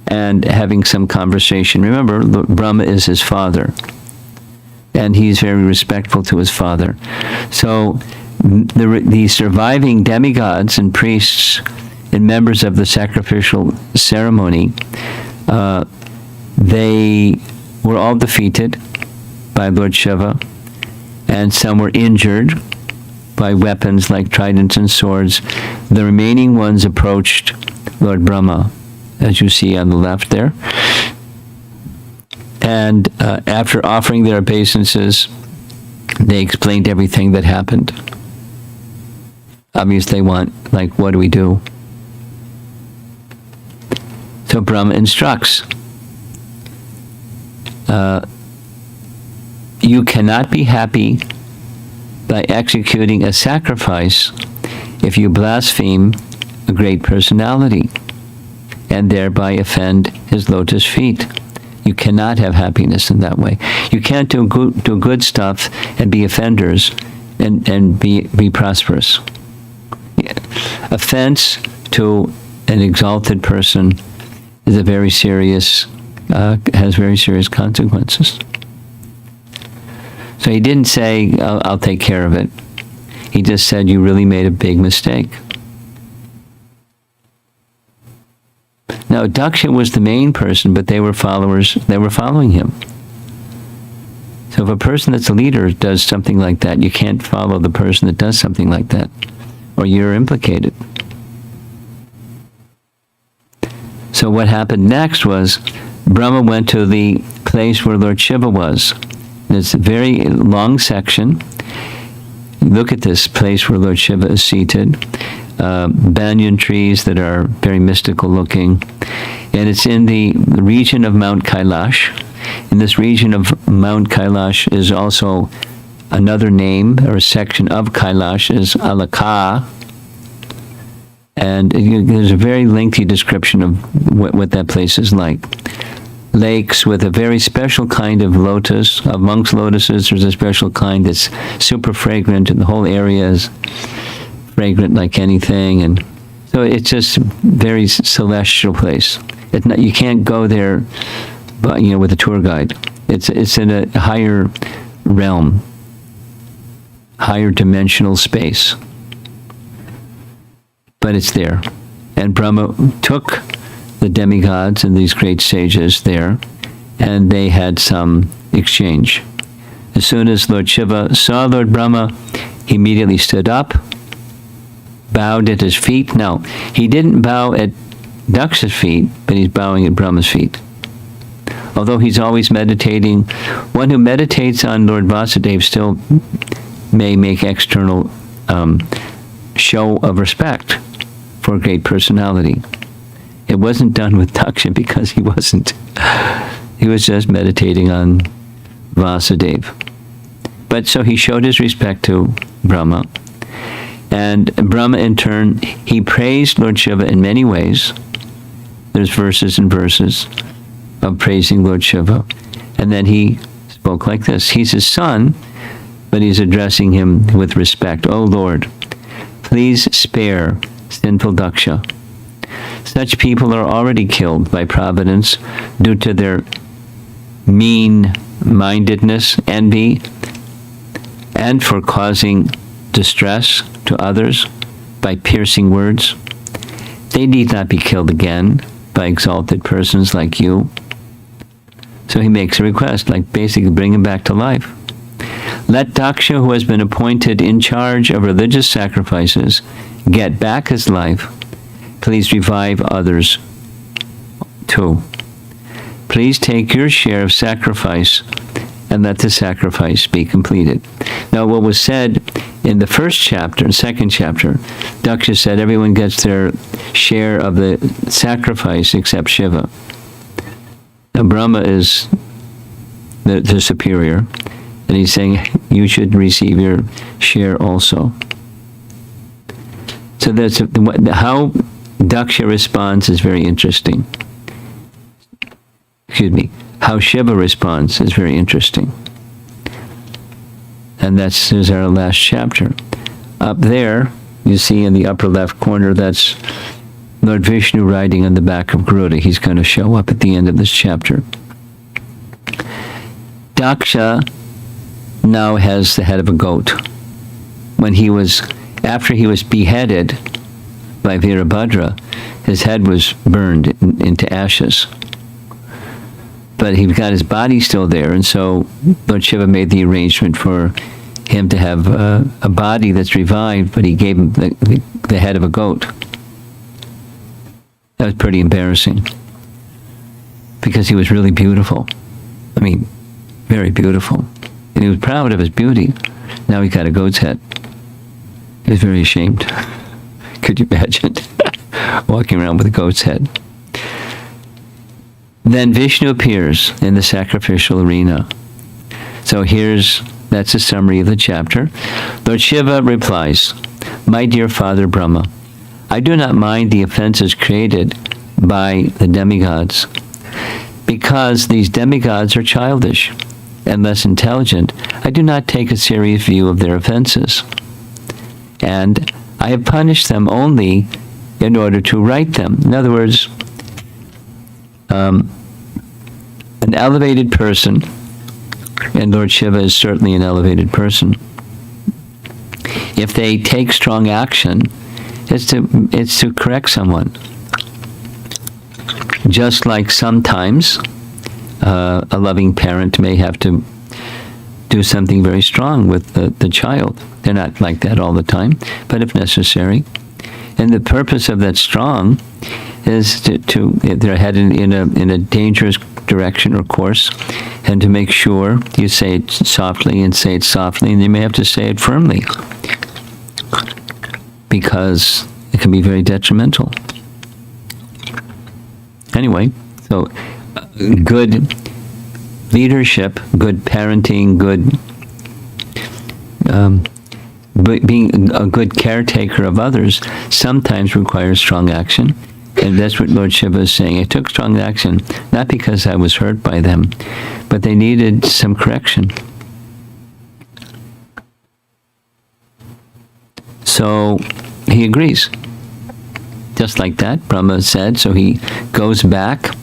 and having some conversation. Remember, Brahma is his father, and he's very respectful to his father. So the surviving demigods and priests and members of the sacrificial ceremony, they were all defeated by Lord Shiva, and some were injured by weapons like tridents and swords. The remaining ones approached Lord Brahma, as you see on the left there. And after offering their obeisances, they explained everything that happened. Obviously, they want, what do we do? So Brahma instructs, you cannot be happy by executing a sacrifice if you blaspheme a great personality and thereby offend his lotus feet. You cannot have happiness in that way. You can't do good stuff and be offenders and be prosperous. Offense to an exalted person is has very serious consequences. So he didn't say, I'll take care of it. He just said, you really made a big mistake. Now, Daksha was the main person, but they were followers. They were following him. So if a person that's a leader does something like that, you can't follow the person that does something like that, or you're implicated. So what happened next was Brahma went to the place where Lord Shiva was. It's a very long section. Look at this place where Lord Shiva is seated. Banyan trees that are very mystical looking. And it's in the region of Mount Kailash. In this region of Mount Kailash is also another name or a section of Kailash is Alaka. And there's a very lengthy description of what that place is like. Lakes with a very special kind of lotus. Amongst lotuses, there's a special kind that's super fragrant, and the whole area is fragrant like anything. And so it's just a very celestial place. You can't go there, but, with a tour guide. It's in a higher realm, higher dimensional space. But it's there. And Brahma took the demigods and these great sages there, and they had some exchange. As soon as Lord Shiva saw Lord Brahma, he immediately stood up, bowed at his feet. Now, he didn't bow at Daksha's feet, but he's bowing at Brahma's feet. although he's always meditating, one who meditates on Lord Vasudeva still may make external show of respect for a great personality. It wasn't done with Daksha because he was just meditating on Vasudeva. But so he showed his respect to Brahma. And Brahma, in turn, he praised Lord Shiva in many ways. There's verses and verses of praising Lord Shiva. And then he spoke like this. He's his son, but he's addressing him with respect. "O Lord, please spare sinful Daksha. Such people are already killed by providence due to their mean-mindedness, envy, and for causing distress to others by piercing words. They need not be killed again by exalted persons like you." So he makes a request, like basically bring him back to life. "Let Daksha, who has been appointed in charge of religious sacrifices, get back his life. Please revive others too. Please take your share of sacrifice and let the sacrifice be completed." Now, what was said in the first chapter, second chapter, Daksha said everyone gets their share of the sacrifice except Shiva. Now, Brahma is the superior, and he's saying you should receive your share also. So that's how Daksha responds is very interesting. How Shiva responds is very interesting. And is our last chapter. Up there, you see in the upper left corner, that's Lord Vishnu riding on the back of Garuda. He's going to show up at the end of this chapter. Daksha now has the head of a goat. After he was beheaded by Veerabhadra, his head was burned into ashes. But he got his body still there, and so Lord Shiva made the arrangement for him to have a body that's revived, but he gave him the head of a goat. That was pretty embarrassing, because he was really beautiful. I mean, very beautiful. And he was proud of his beauty. Now he got a goat's head. He was very ashamed. Could you imagine? Walking around with a goat's head. Then Vishnu appears in the sacrificial arena. So that's a summary of the chapter. Lord Shiva replies, "My dear Father Brahma, I do not mind the offenses created by the demigods, because these demigods are childish and less intelligent. I do not take a serious view of their offenses, and I have punished them only in order to right them." In other words, an elevated person, and Lord Shiva is certainly an elevated person, if they take strong action, it's to correct someone. Just like sometimes a loving parent may have to do something very strong with the child. They're not like that all the time, but if necessary. And the purpose of that strong is they're headed in a dangerous direction or course, and to make sure you say it softly, and you may have to say it firmly, because it can be very detrimental. Anyway, so good leadership, good parenting, being a good caretaker of others sometimes requires strong action. And that's what Lord Shiva is saying. I took strong action, not because I was hurt by them, but they needed some correction. So he agrees. Just like that, Brahma said. So he goes back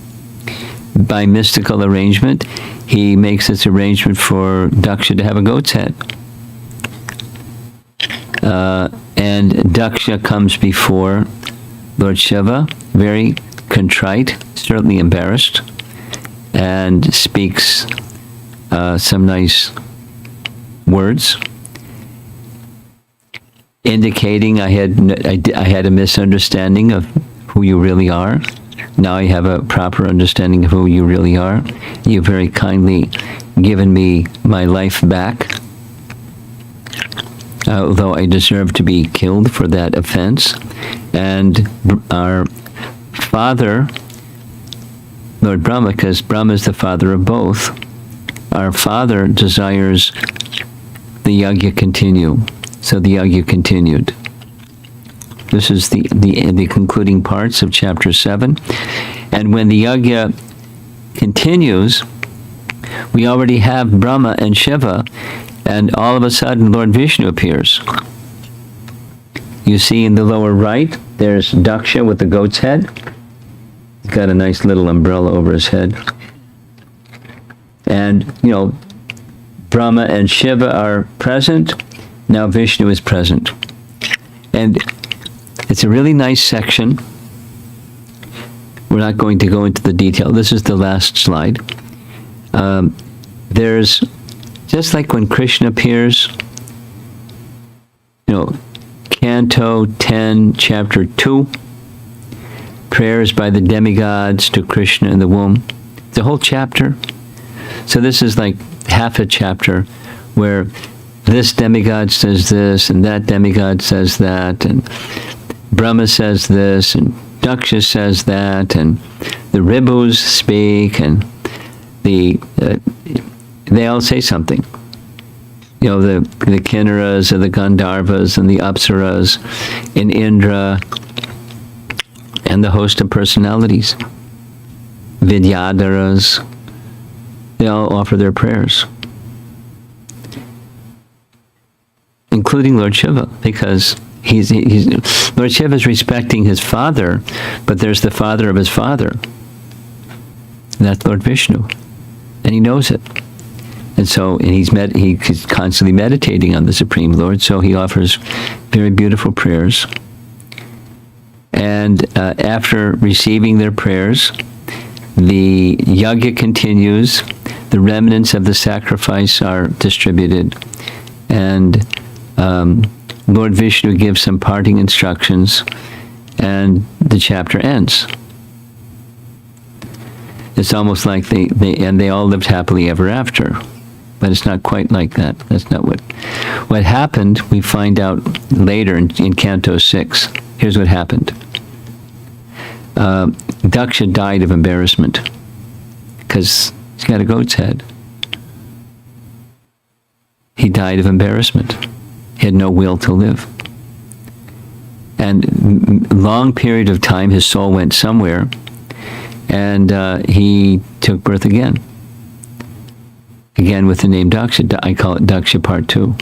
by mystical arrangement. He makes this arrangement for Daksha to have a goat's head. And Daksha comes before Lord Shiva, very contrite, certainly embarrassed, and speaks some nice words, indicating I had a misunderstanding of who you really are. Now I have a proper understanding of who you really are. You've very kindly given me my life back, although I deserve to be killed for that offense. And our Father, Lord Brahma, because Brahma is the father of both, our Father desires the yajna continue. So the yajna continued. This is the concluding parts of chapter 7. And when the yajna continues, we already have Brahma and Shiva, and all of a sudden Lord Vishnu appears. You see in the lower right, there's Daksha with the goat's head. He's got a nice little umbrella over his head. And, Brahma and Shiva are present. Now Vishnu is present. And it's a really nice section. We're not going to go into the detail. This is the last slide. There's, just like when Krishna appears, Canto 10, chapter 2, prayers by the demigods to Krishna in the womb. It's a whole chapter. So this is like half a chapter where this demigod says this, and that demigod says that, and Brahma says this, and Daksha says that, and the Ribhus speak, and they all say something. The Kinnaras, and the Gandharvas, and the Apsaras, and Indra, and the host of personalities, Vidyadharas, they all offer their prayers, including Lord Shiva, because Lord Shiva is respecting his father, but there's the father of his father. And that's Lord Vishnu, and he knows it. And so, he's constantly meditating on the Supreme Lord, so he offers very beautiful prayers. And after receiving their prayers, the yajna continues, the remnants of the sacrifice are distributed, and Lord Vishnu gives some parting instructions, and the chapter ends. It's almost like they all lived happily ever after. But it's not quite like that. That's not what happened. We find out later in Canto 6. Here's what happened. Daksha died of embarrassment because he's got a goat's head. He died of embarrassment. He had no will to live. And long period of time, his soul went somewhere, and he took birth again. Again with the name Daksha. I call it Daksha Part 2.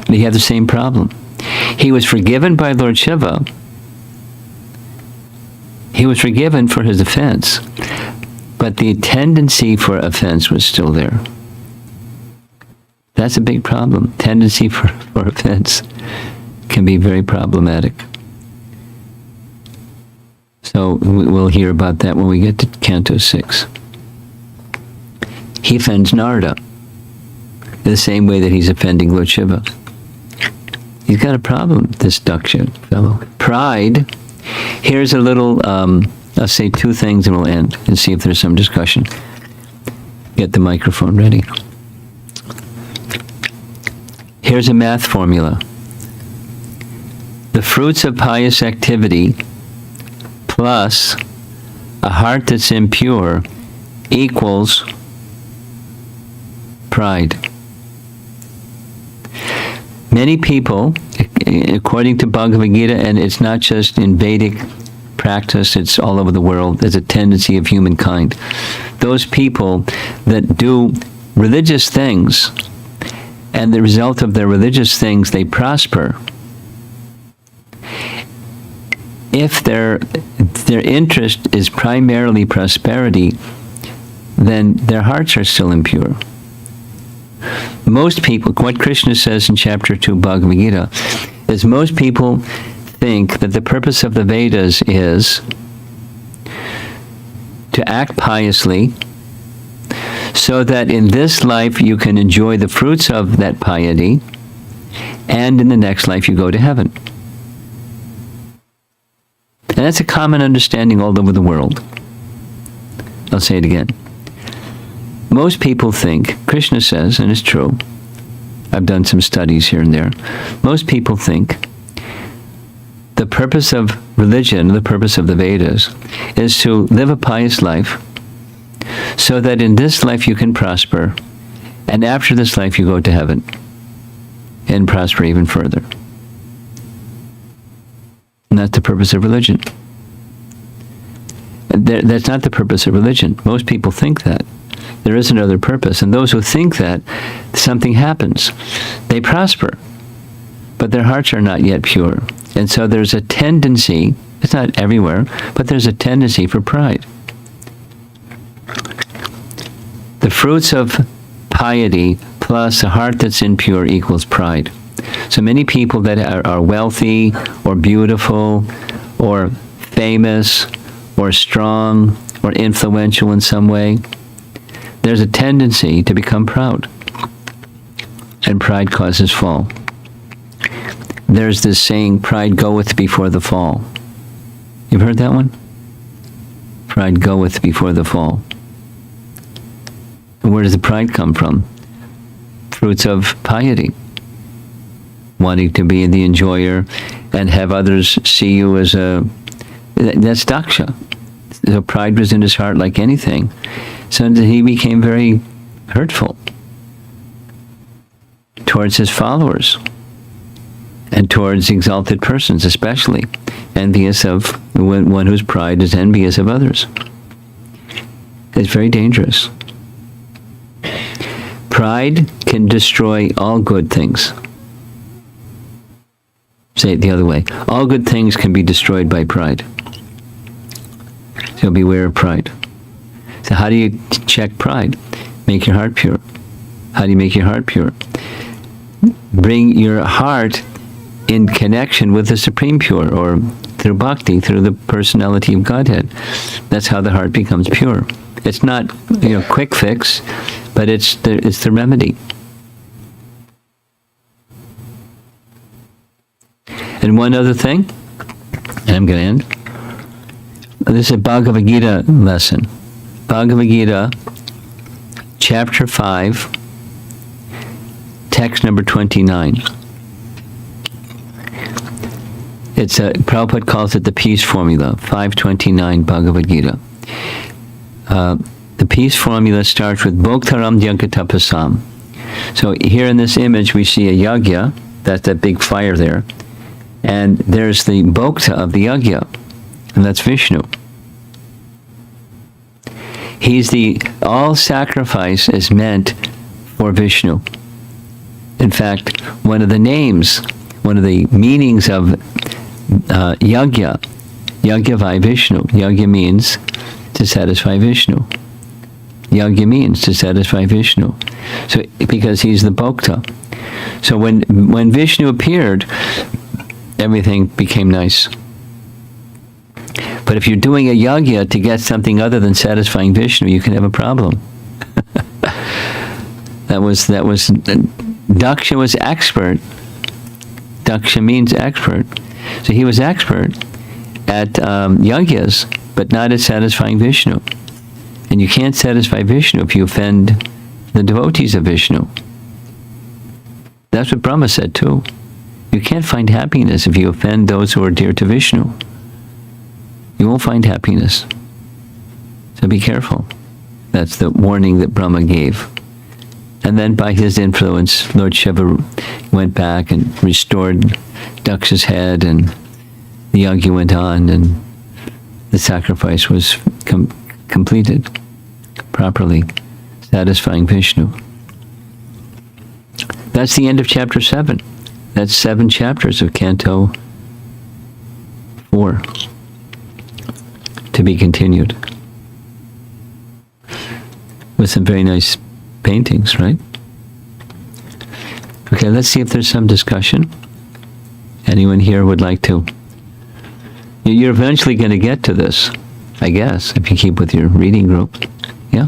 He had the same problem. He was forgiven by Lord Shiva. He was forgiven for his offense, but the tendency for offense was still there. That's a big problem. Tendency for offense can be very problematic. So we'll hear about that when we get to Canto 6. He offends Narada the same way that he's offending Lord Shiva. He's got a problem, this Daksha fellow. Pride. Here's a little, I'll say two things and we'll end and see if there's some discussion. Get the microphone ready. Here's a math formula. The fruits of pious activity plus a heart that's impure equals pride. Many people, according to Bhagavad-Gita, and it's not just in Vedic practice, it's all over the world, there's a tendency of humankind. Those people that do religious things, and the result of their religious things, they prosper. If their interest is primarily prosperity, then their hearts are still impure. Most people, what Krishna says in chapter 2 Bhagavad-Gita, is most people think that the purpose of the Vedas is to act piously so that in this life you can enjoy the fruits of that piety, and in the next life you go to heaven. And that's a common understanding all over the world. I'll say it again. Most people think, Krishna says, and it's true, I've done some studies here and there, most people think the purpose of religion, the purpose of the Vedas, is to live a pious life so that in this life you can prosper, and after this life you go to heaven and prosper even further. And that's the purpose of religion. That's not the purpose of religion. Most people think that. There is another purpose. And those who think that, something happens. They prosper, but their hearts are not yet pure. And so there's a tendency, it's not everywhere, but there's a tendency for pride. The fruits of piety plus a heart that's impure equals pride. So many people that are wealthy or beautiful or famous or strong or influential in some way, there's a tendency to become proud. And pride causes fall. There's this saying, pride goeth before the fall. You've heard that one? Pride goeth before the fall. And where does the pride come from? Fruits of piety. Wanting to be the enjoyer and have others see you as that's Daksha. So pride was in his heart like anything. So he became very hurtful towards his followers and towards exalted persons, especially envious of one whose pride is envious of others. It's very dangerous. Pride can destroy all good things. Say it the other way. All good things can be destroyed by pride. So beware of pride. So how do you check pride? Make your heart pure. How do you make your heart pure? Bring your heart in connection with the Supreme Pure, or through bhakti, through the personality of Godhead. That's how the heart becomes pure. It's not quick fix, but it's the remedy. And one other thing, and I'm going to end. This is a Bhagavad-Gita lesson. Bhagavad-Gita, chapter 5, text number 29. Prabhupada calls it the peace formula, 529 Bhagavad-Gita. The peace formula starts with Bhoktaram Yagatapasam. So here in this image we see a yagya, that's that big fire there, and there's the bhokta of the yagya, and that's Vishnu. All sacrifice is meant for Vishnu. In fact, one of the meanings of yagya vai Vishnu. Yagya means to satisfy Vishnu. Yagya means to satisfy Vishnu. So, because he's the bhokta. So when Vishnu appeared, everything became nice. But if you're doing a yagya to get something other than satisfying Vishnu, you can have a problem. That was Daksha was expert. Daksha means expert. So he was expert at yagyas, but not at satisfying Vishnu. And you can't satisfy Vishnu if you offend the devotees of Vishnu. That's what Brahma said too. You can't find happiness if you offend those who are dear to Vishnu. You won't find happiness. So be careful. That's the warning that Brahma gave. And then by his influence, Lord Shiva went back and restored Daksha's head, and the yagya went on, and the sacrifice was completed properly, satisfying Vishnu. That's the end of chapter 7. That's 7 chapters of Canto 4. To be continued. With some very nice paintings, right? Okay, let's see if there's some discussion. Anyone here would like to? You're eventually going to get to this, I guess, if you keep with your reading group. Yeah?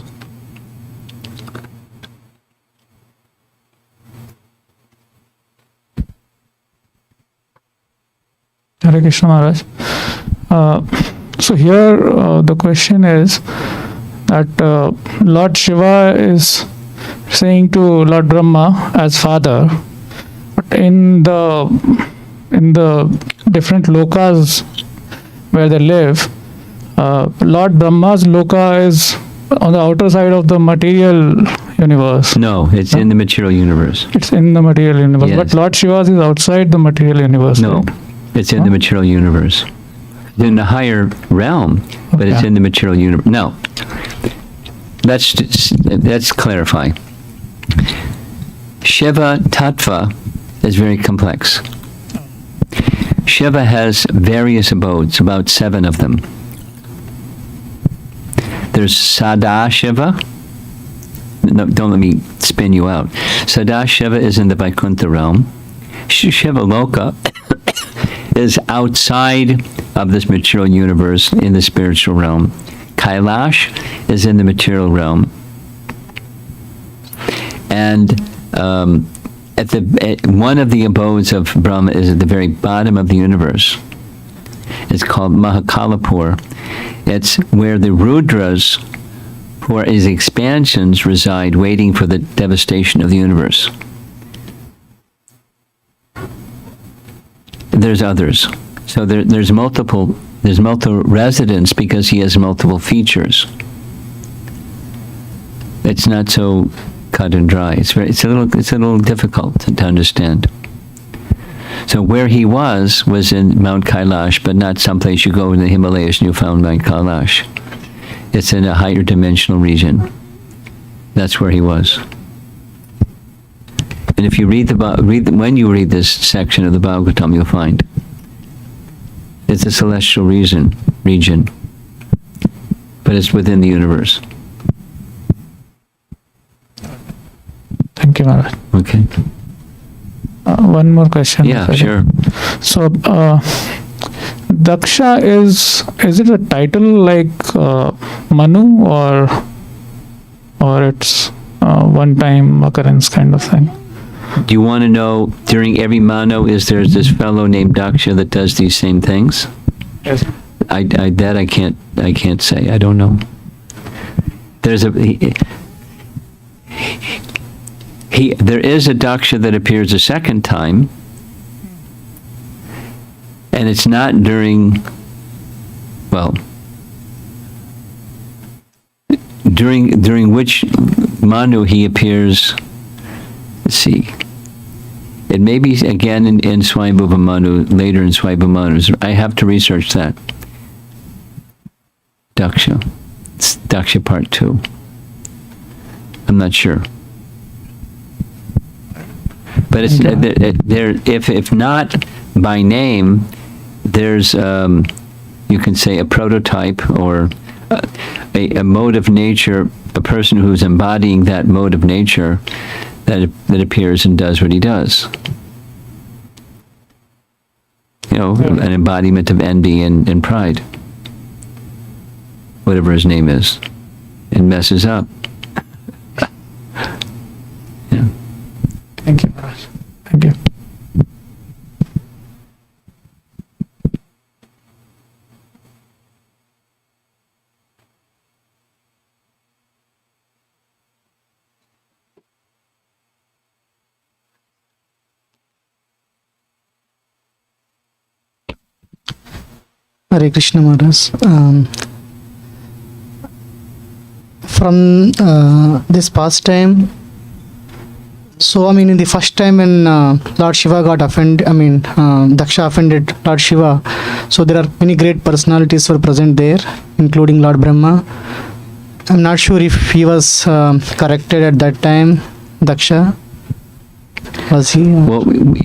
Hare Krishna Maharaj. So here the question is that Lord Shiva is saying to Lord Brahma as father, but in the different lokas where they live, Lord Brahma's loka is on the outer side of the material universe. No, it's in the material universe. It's in the material universe, Yes. but Lord Shiva's is outside the material universe. No, right? it's in the material universe. It's in the higher realm, but it's Okay. in the material universe. No, let's clarify. Shiva Tattva is very complex. Shiva has various abodes, about 7 of them. There's Sada Shiva. No, don't let me spin you out. Sada Shiva is in the Vaikuntha realm. Shiva Loka is outside of this material universe in the spiritual realm. Kailash is in the material realm. And one of the abodes of Brahma is at the very bottom of the universe. It's called Mahakalapur. It's where the Rudras, for his expansions, reside, waiting for the devastation of the universe. There's others. So there's multiple residents because he has multiple features. It's not so cut and dry. It's a little difficult to understand. So where he was in Mount Kailash, but not someplace you go in the Himalayas and you found Mount Kailash. It's in a higher dimensional region. That's where he was. And if you when you read this section of the Bhagavatam, you'll find it's a celestial region, but it's within the universe. Thank you, Maharaj. Okay. One more question. Yeah, if I sure. can. So, Daksha is it a title like Manu or it's one-time occurrence kind of thing? Do you want to know, during every Mano, there's this fellow named Daksha that does these same things? Yes. I can't say. I don't know. There's there is a Daksha that appears a second time, and it's not during which Manu he appears. Let's see. It may be again in Swayambhuva Manu, later in Swayambhuva Manu. I have to research that. Daksha. It's Daksha Part 2. I'm not sure. But it's there. If not by name, there's you can say a prototype or a mode of nature, a person who's embodying that mode of nature that appears and does what he does. You know, an embodiment of envy and pride, whatever his name is, and messes up. Yeah. Thank you, Maharaj. Thank you. Hare Krishna Maharaj. From this pastime, so in the first time when Lord Shiva got offended, Daksha offended Lord Shiva, so there are many great personalities were present there, including Lord Brahma. I'm not sure if he was corrected at that time, Daksha. Was he? Well,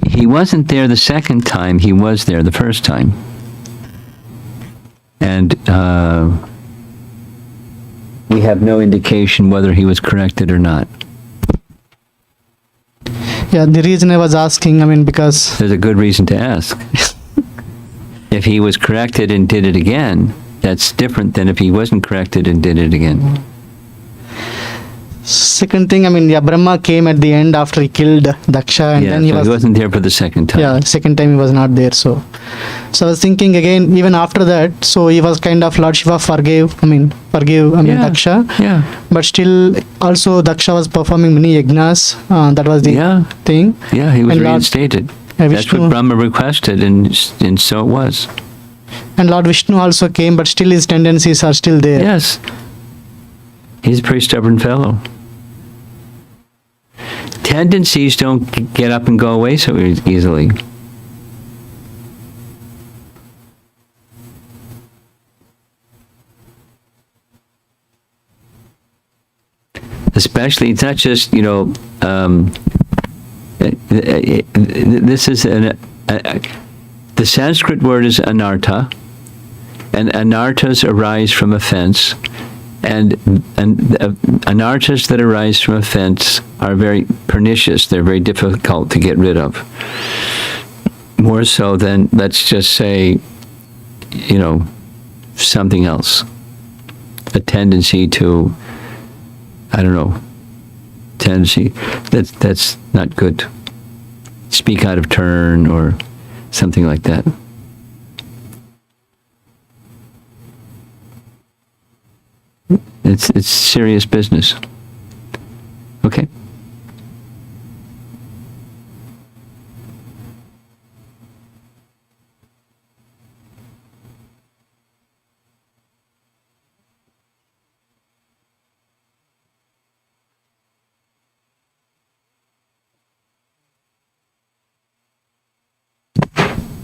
he wasn't there the second time. He was there the first time. And we have no indication whether he was corrected or not. Yeah, the reason I was asking, because... There's a good reason to ask. If he was corrected and did it again, that's different than if he wasn't corrected and did it again. Second thing, I mean, yeah, Brahma came at the end after he killed Daksha, and Yeah, then he so was. he wasn't there for the second time. Yeah, second time he was not there. So I was thinking again, even after that, so he was kind of Lord Shiva forgave Yeah. Daksha, Yeah. but still also Daksha was performing many yajnas. That was the Yeah. thing. Yeah, he was And Lord- reinstated. Yeah, That's Vishnu- what Brahma requested, and so it was. And Lord Vishnu also came, but still his tendencies are still there. Yes. He's a pretty stubborn fellow. Tendencies don't get up and go away so easily. Especially, it's not just, this is the Sanskrit word is anartha, and anarthas arise from offense, and anarthas that arise from offense are very pernicious. They're very difficult to get rid of. More so than, let's just say, something else. A tendency to, I don't know, tendency that's not good. Speak out of turn or something like that. It's serious business. Okay.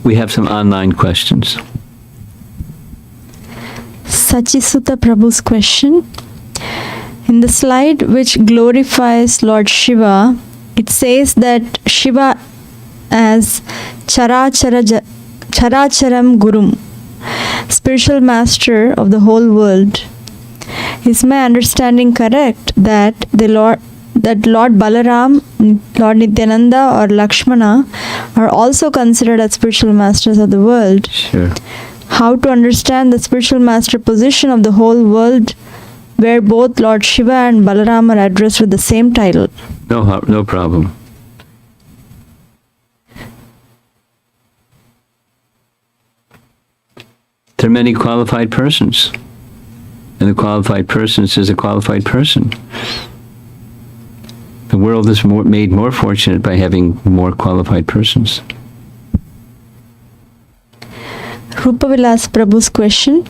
We have some online questions. Sachisuta Prabhu's question. In the slide which glorifies Lord Shiva, it says that Shiva as Characharam Gurum, spiritual master of the whole world. Is my understanding correct that Lord Balaram, Lord Nityananda or Lakshmana are also considered as spiritual masters of the world? Sure. How to understand the spiritual master position of the whole world where both Lord Shiva and Balaram are addressed with the same title? No problem. There are many qualified persons, and the qualified person is a qualified person. The world is made more fortunate by having more qualified persons. Rupavilas Prabhu's question.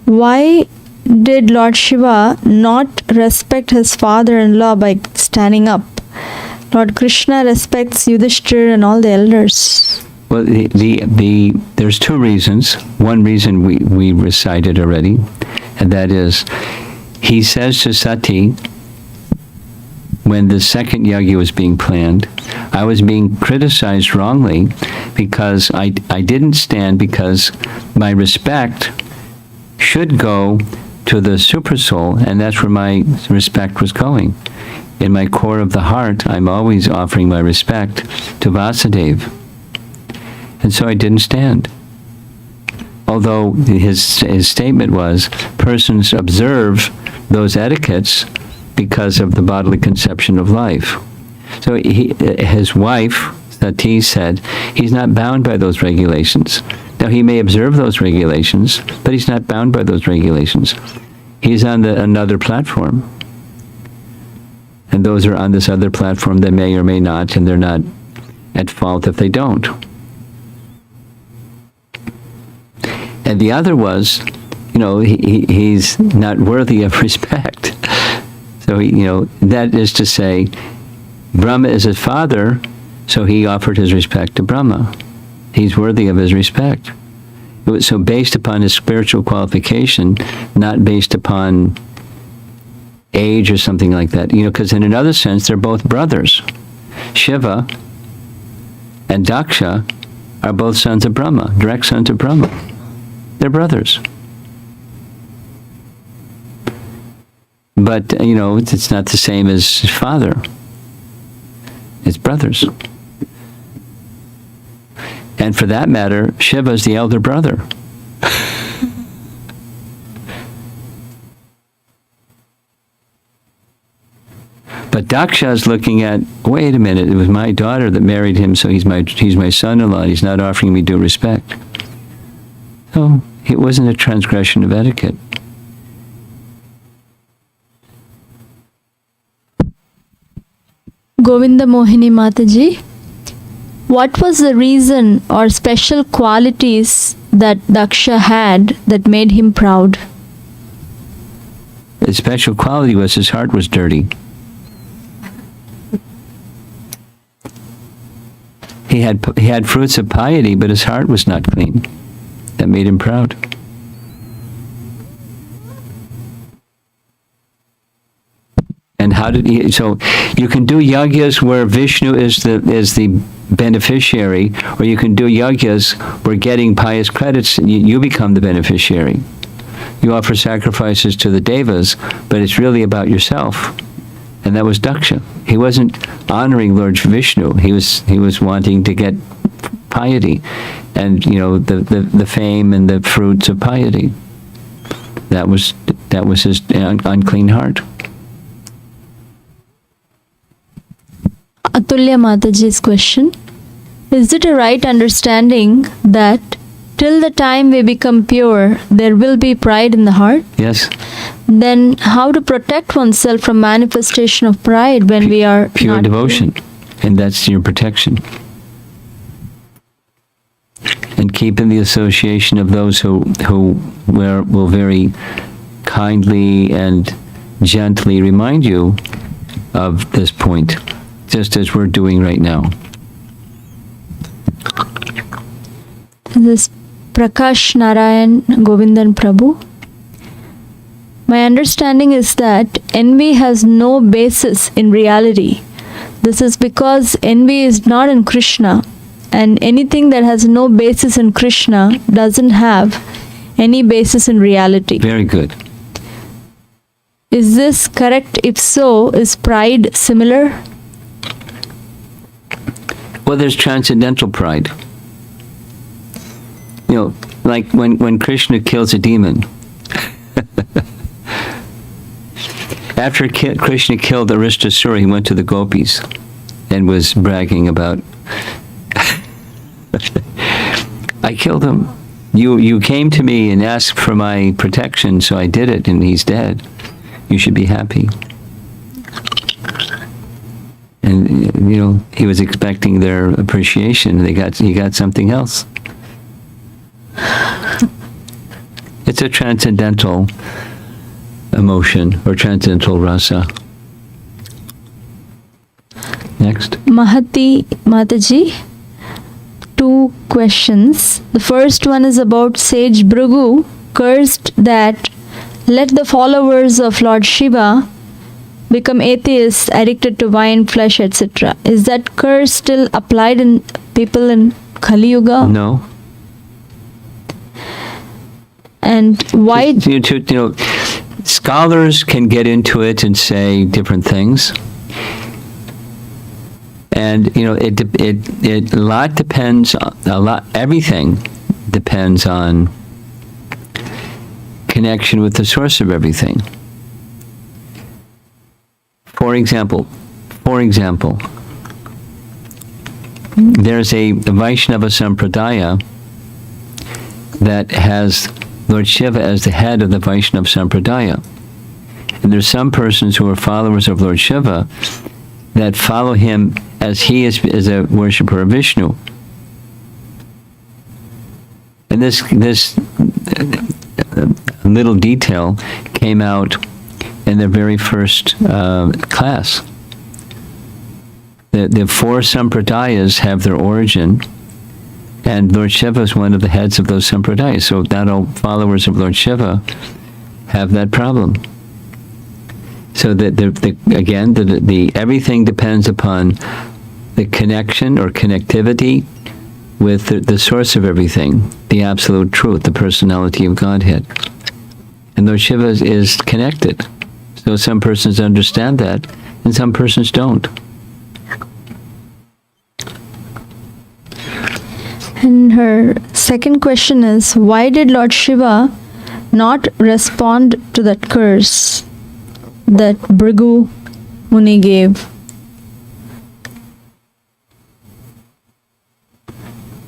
Why did Lord Shiva not respect his father-in-law by standing up? Lord Krishna respects Yudhishthir and all the elders. Well, there's two reasons. One reason we recited already, and that is, he says to Satie, when the second yajna was being planned, I was being criticized wrongly because I didn't stand, because my respect should go to the Supersoul, and that's where my respect was going. In my core of the heart, I'm always offering my respect to Vasudeva. And so I didn't stand. Although his statement was, persons observe those etiquettes because of the bodily conception of life. So his wife, Satie, said, he's not bound by those regulations. Now, he may observe those regulations, but he's not bound by those regulations. He's on another platform. And those are on this other platform that may or may not, and they're not at fault if they don't. And the other was, he's not worthy of respect. So, that is to say, Brahma is his father, so he offered his respect to Brahma. He's worthy of his respect. It was so based upon his spiritual qualification, not based upon age or something like that. Because in another sense, they're both brothers. Shiva and Daksha are both sons of Brahma, direct sons of Brahma. They're brothers. But, it's not the same as his father. It's brothers. And for that matter, Shiva is the elder brother. But Daksha is looking at, wait a minute, it was my daughter that married him, so he's my son-in-law, and he's not offering me due respect. So it wasn't a transgression of etiquette. Govinda Mohini Mataji, what was the reason or special qualities that Daksha had that made him proud? The special quality was his heart was dirty. He had fruits of piety, but his heart was not clean. That made him proud. And how did he? So you can do yagyas where Vishnu is the beneficiary, or you can do yagyas where getting pious credits, you become the beneficiary. You offer sacrifices to the devas, but it's really about yourself. And that was Daksha. He wasn't honoring Lord Vishnu. He was wanting to get piety, and the fame and the fruits of piety. That was his unclean heart. Atulya Mataji's question: is it a right understanding that till the time we become pure, there will be pride in the heart? Yes. Then how to protect oneself from manifestation of pride when we are pure not devotion, and that's your protection. And keep in the association of those who will very kindly and gently remind you of this point, just as we're doing right now. This Prakash Narayan Govindan Prabhu. My understanding is that envy has no basis in reality. This is because envy is not in Krishna, and anything that has no basis in Krishna doesn't have any basis in reality. Very good. Is this correct? If so, is pride similar? Well, there's transcendental pride. Like when Krishna kills a demon. After Krishna killed Aristasura, he went to the gopis and was bragging about, I killed him. You came to me and asked for my protection, so I did it, and he's dead. You should be happy. And he was expecting their appreciation. He got something else. It's a transcendental emotion or transcendental rasa. Next. Mahati Mataji, 2 questions. The first one is about sage Bhrigu cursed that let the followers of Lord Shiva become atheists, addicted to wine, flesh, etc. Is that curse still applied in people in Kali Yuga? No. And why? Scholars can get into it and say different things, and everything depends on connection with the source of everything. For example, there's a Vaishnava Sampradaya that has Lord Shiva as the head of the Vaishnava Sampradaya. And there's some persons who are followers of Lord Shiva that follow him as he is a worshipper of Vishnu. And this little detail came out in their very first class. The 4 Sampradayas have their origin, and Lord Shiva is one of the heads of those Sampradayas. So not all followers of Lord Shiva have that problem. So that everything depends upon the connection or connectivity with the source of everything, the absolute truth, the personality of Godhead. And Lord Shiva is connected. So some persons understand that, and some persons don't. And her second question is, why did Lord Shiva not respond to that curse that Bhrigu Muni gave.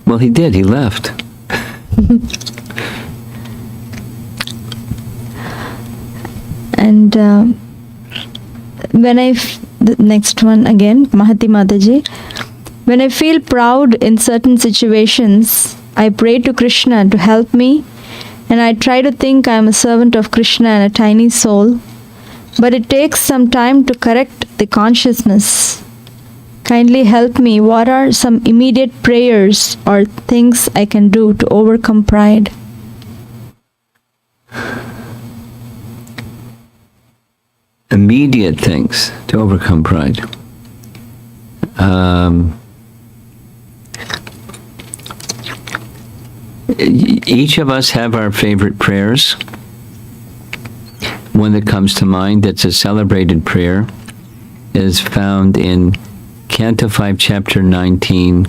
Well, he did. He left. And the next one again, Mahati Mataji. When I feel proud in certain situations, I pray to Krishna to help me, and I try to think I am a servant of Krishna and a tiny soul, but it takes some time to correct the consciousness. Kindly help me. What are some immediate prayers or things I can do to overcome pride? Immediate things to overcome pride. Each of us have our favorite prayers. One that comes to mind that's a celebrated prayer is found in Canto 5, Chapter 19,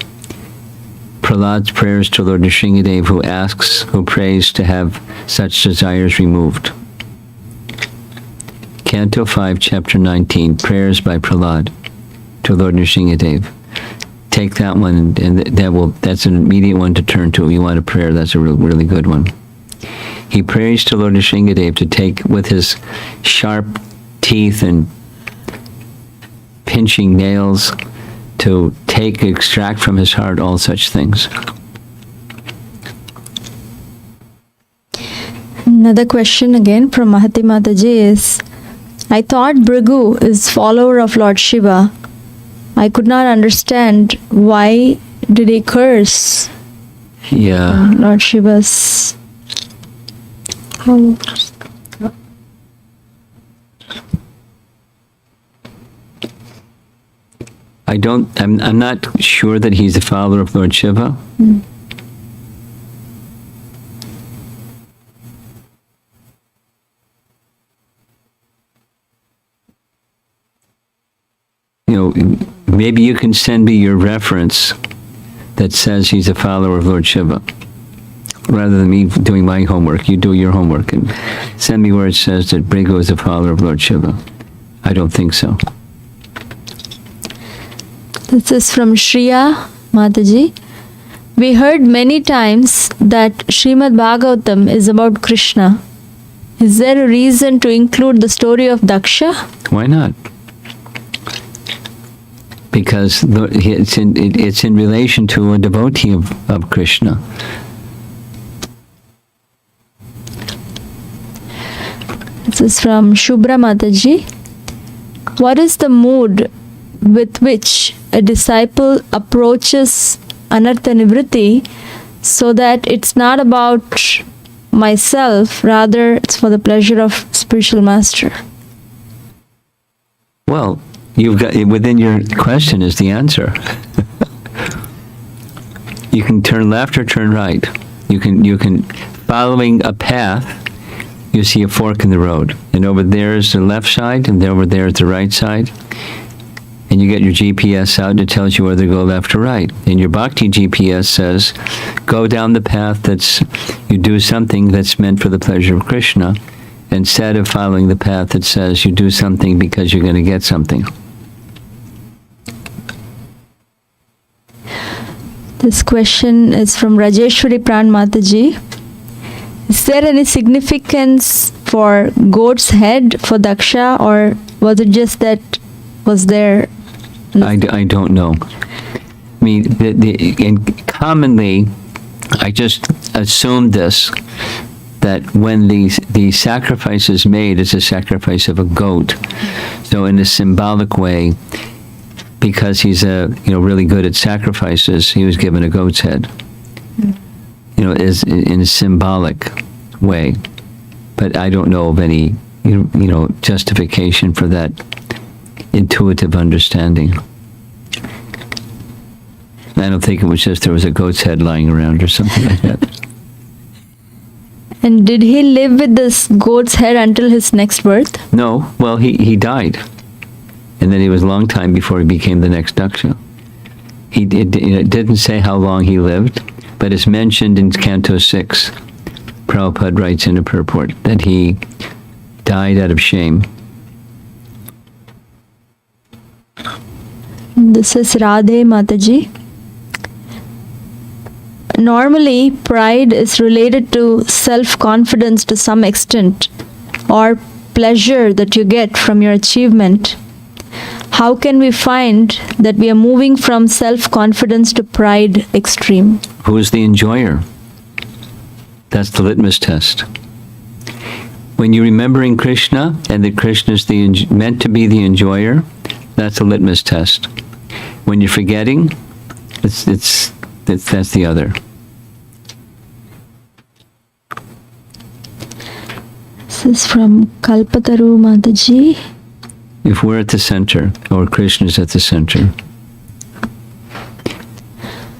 Prahlad's prayers to Lord Nrsingadev, who prays to have such desires removed. Canto 5, Chapter 19, Prayers by Prahlad to Lord Nrsingadev. Take that one, and that's an immediate one to turn to. You want a prayer, that's a really good one. He prays to Lord Nrsingadev to take, with his sharp teeth and pinching nails, to extract from his heart all such things. Another question again from Mahati Mataji is, I thought Bhrigu is follower of Lord Shiva. I could not understand why did he curse Yeah. Lord Shiva's followers. I'm not sure that he's a follower of Lord Shiva. Maybe you can send me your reference that says he's a follower of Lord Shiva. Rather than me doing my homework, you do your homework and send me where it says that Bhrigu is a follower of Lord Shiva. I don't think so. This is from Shriya Mataji. We heard many times that Srimad Bhagavatam is about Krishna. Is there a reason to include the story of Daksha? Why not? Because it's in relation to a devotee of Krishna. This is from Shubhra Mataji. What is the mood with which a disciple approaches Anartha Nivritti so that it's not about myself, rather it's for the pleasure of spiritual master? Well, you've got within your question is the answer. You can turn left or turn right. You can following a path. You see a fork in the road, and over there is the left side, and over there is the right side. And you get your GPS out, and it tells you whether to go left or right. And your Bhakti GPS says, go down the path you do something that's meant for the pleasure of Krishna, instead of following the path that says you do something because you're going to get something. This question is from Rajeshwari Pran Mataji. Is there any significance for goat's head for Daksha, or was it just that was there? I don't know. I mean, and commonly, I just assumed this, that when the sacrifice is made, it's a sacrifice of a goat. So in a symbolic way, because he's really good at sacrifices, he was given a goat's head. Is in a symbolic way. But I don't know of any justification for that intuitive understanding. I don't think it was just there was a goat's head lying around or something like that. And did he live with this goat's head until his next birth? No, well, he died. And then it was a long time before he became the next Daksha. It didn't say how long he lived, but it's mentioned in Canto 6. Prabhupada writes in a purport that he died out of shame. This is Radhe Mataji. Normally, pride is related to self-confidence to some extent, or pleasure that you get from your achievement. How can we find that we are moving from self-confidence to pride extreme? Who is the enjoyer? That's the litmus test. When you're remembering Krishna and that Krishna is meant to be the enjoyer, that's a litmus test. When you're forgetting, that's the other. This is from Kalpataru Mataji. If we're at the center, or Krishna is at the center.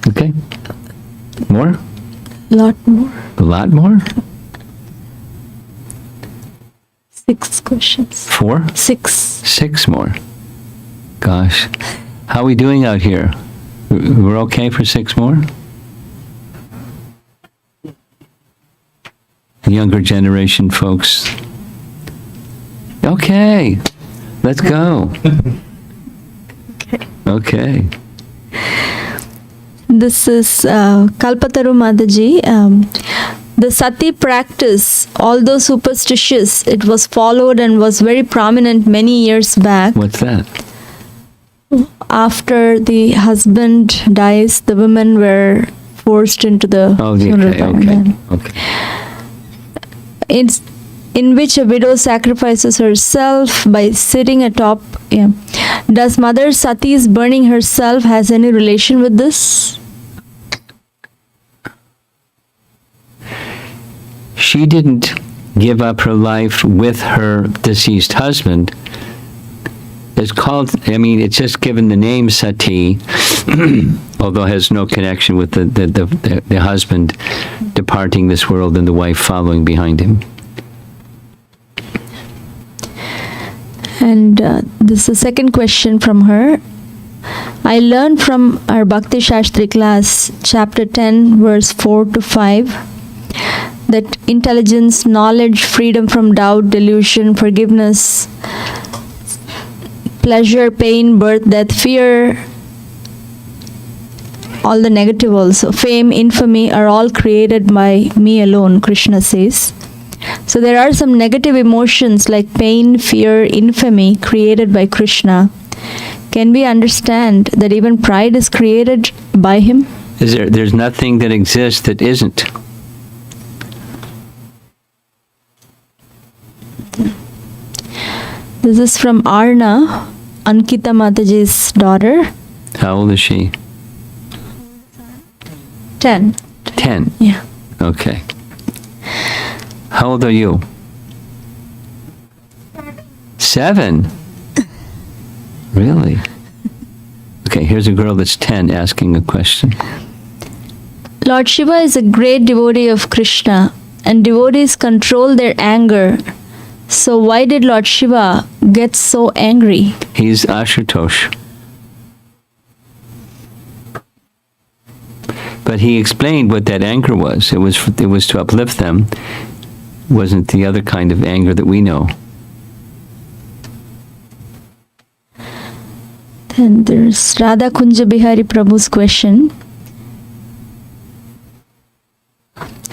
Okay? More? Lot more. A lot more? 6 questions. 4? 6. 6 more. Gosh. How are we doing out here? We're okay for 6 more? Younger generation folks. Okay. Let's go. Okay. This is Kalpataru Mataji. The Satie practice, although superstitious, it was followed and was very prominent many years back. What's that? After the husband dies, the women were forced into the funeral pyre. Okay. In which a widow sacrifices herself by sitting atop. Yeah. Does Mother Sati's burning herself has any relation with this? She didn't give up her life with her deceased husband. It's called, it's just given the name Satie, although it has no connection with the husband departing this world and the wife following behind him. And this is the second question from her. I learned from our Bhakti Shastri class, chapter 10, verse 4 to 5, that intelligence, knowledge, freedom from doubt, delusion, forgiveness, pleasure, pain, birth, death, fear, all the negative also, fame, infamy are all created by me alone, Krishna says. So there are some negative emotions like pain, fear, infamy created by Krishna. Can we understand that even pride is created by him? There's nothing that exists that isn't. This is from Arna, Ankita Mataji's daughter. How old is she? 10. 10? Yeah. Okay. How old are you? 7? Really? Okay, here's a girl that's 10 asking a question. Lord Shiva is a great devotee of Krishna, and devotees control their anger. So why did Lord Shiva get so angry? He's Ashutosh. But he explained what that anger was. It was to uplift them. It wasn't the other kind of anger that we know. Then there's Radha Kunja Bihari Prabhu's question.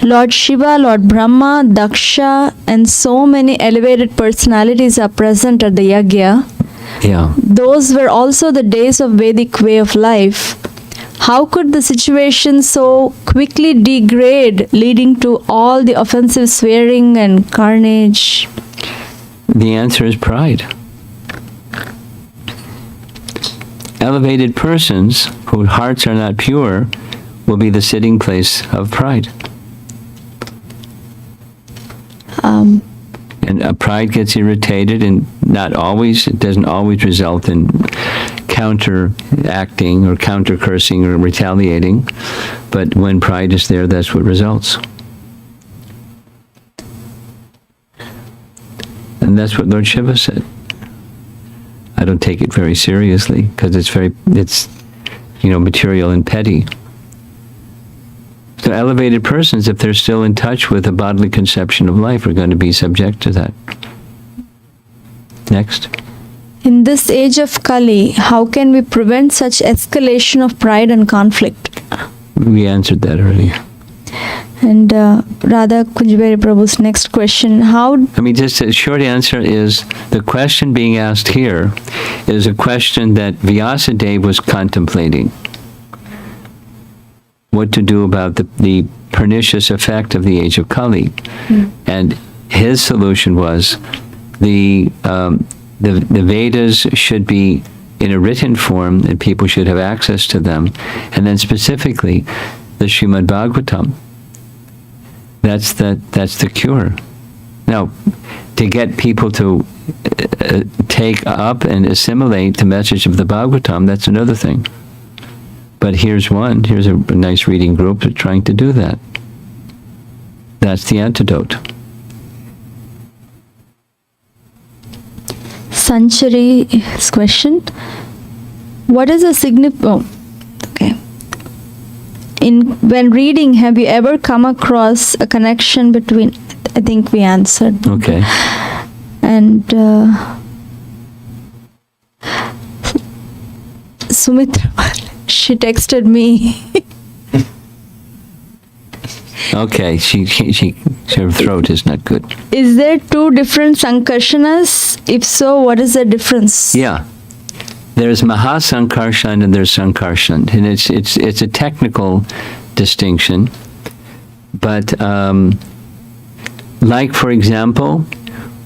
Lord Shiva, Lord Brahma, Daksha, and so many elevated personalities are present at the yajna. Yeah. Those were also the days of Vedic way of life. How could the situation so quickly degrade, leading to all the offensive swearing and carnage? The answer is pride. Elevated persons whose hearts are not pure will be the sitting place of pride. And pride gets irritated, and it doesn't always result in counteracting or counter-cursing or retaliating. But when pride is there, that's what results. And that's what Lord Shiva said. I don't take it very seriously because it's material and petty. So elevated persons, if they're still in touch with a bodily conception of life, are going to be subject to that. Next. In this age of Kali, how can we prevent such escalation of pride and conflict? We answered that already. And Radha Kunjberi Prabhu's next question, how... I mean, just a short answer is, the question being asked here is a question that Vyasadeva was contemplating. What to do about the pernicious effect of the age of Kali. And his solution was the Vedas should be in a written form and people should have access to them. And then specifically, the Srimad Bhagavatam. That's the cure. Now, to get people to take up and assimilate the message of the Bhagavatam, that's another thing. But here's a nice reading group that's trying to do that. That's the antidote. Sanchari's question, what is the significance... okay. When reading, have you ever come across a connection between... I think we answered. Okay. And Sumitra, she texted me. Okay, her throat is not good. Is there two different Sankarshanas? If so, what is the difference? Yeah. There's Mahasankarshan and there's Sankarshan. And it's a technical distinction. But like, for example,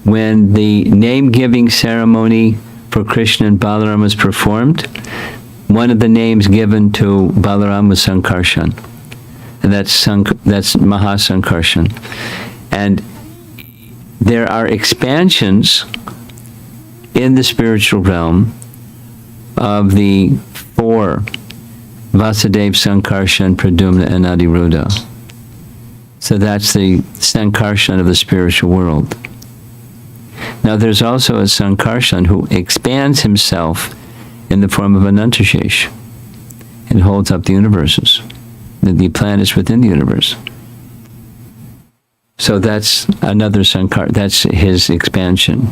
when the name-giving ceremony for Krishna and Balaram was performed, one of the names given to Balaram was Sankarshan. And that's Mahasankarshan. And there are expansions in the spiritual realm of the four, Vasudeva, Sankarshan, Pradyumna, and Adiruddha. So that's the Sankarshan of the spiritual world. Now there's also a Sankarshan who expands himself in the form of Anantashesh and holds up the universes, the planets within the universe. So that's another Sankar, that's his expansion,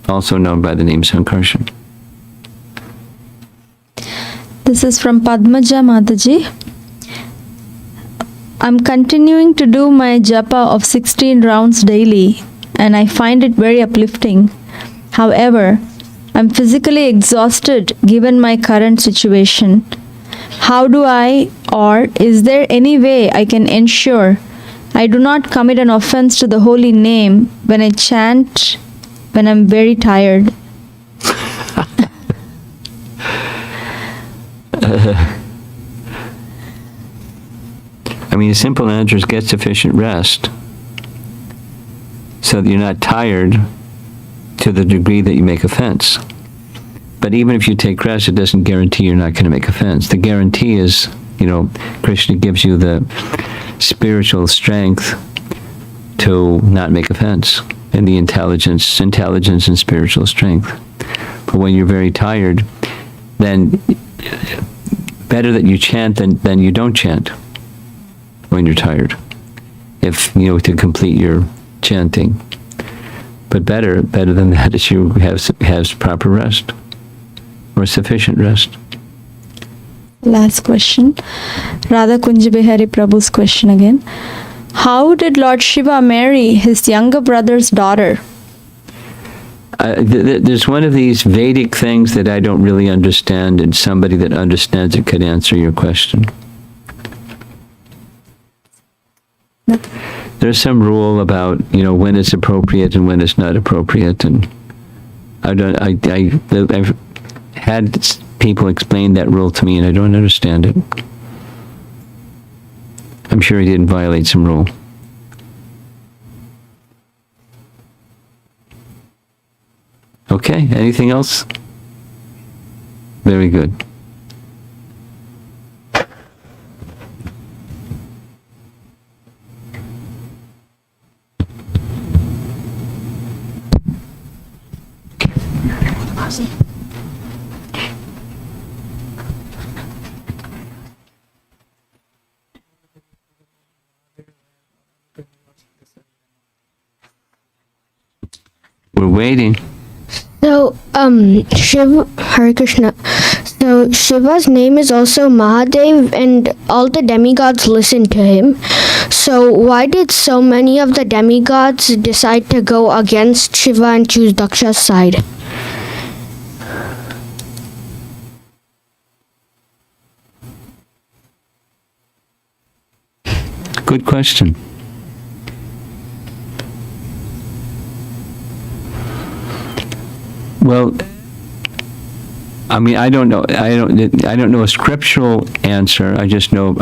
also known by the name Sankarshan. This is from Padmaja Mataji. I'm continuing to do my japa of 16 rounds daily, and I find it very uplifting. However, I'm physically exhausted given my current situation. How do I, or is there any way I can ensure I do not commit an offense to the holy name when I chant when I'm very tired? I mean, the simple answer is get sufficient rest so that you're not tired to the degree that you make offense. But even if you take rest, it doesn't guarantee you're not going to make offense. The guarantee is, Krishna gives you the spiritual strength to not make offense, and the intelligence and spiritual strength. But when you're very tired, then better that you chant than you don't chant when you're tired, if to complete your chanting. But better than that is you have proper rest or sufficient rest. Last question, Radha Kunjbehari Prabhu's question again. How did Lord Shiva marry his younger brother's daughter? There's one of these Vedic things that I don't really understand, and somebody that understands it could answer your question. No. There's some rule about when it's appropriate and when it's not appropriate, and I've had people explain that rule to me, and I don't understand it. I'm sure he didn't violate some rule. Okay, anything else? Very good. We're waiting. So, Hare Krishna. So, Shiva's name is also Mahadev, and all the demigods listen to him. So, why did so many of the demigods decide to go against Shiva and choose Daksha's side? Good question. Well, I mean, I don't know. I don't know a scriptural answer. I just know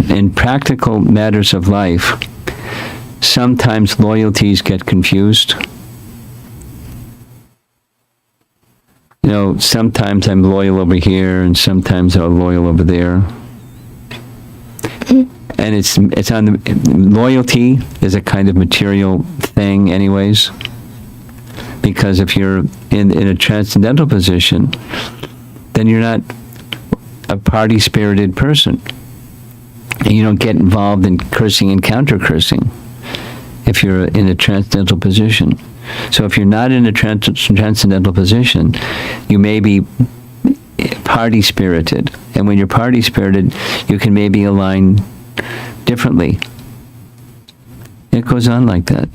in practical matters of life, sometimes loyalties get confused. You know, sometimes I'm loyal over here, and sometimes I'm loyal over there. And it's on the loyalty is a kind of material thing, anyways. Because if you're in a transcendental position, then you're not a party-spirited person. And you don't get involved in cursing and counter-cursing if you're in a transcendental position. So if you're not in a transcendental position, you may be party-spirited. And when you're party-spirited, you can maybe align differently. It goes on like that.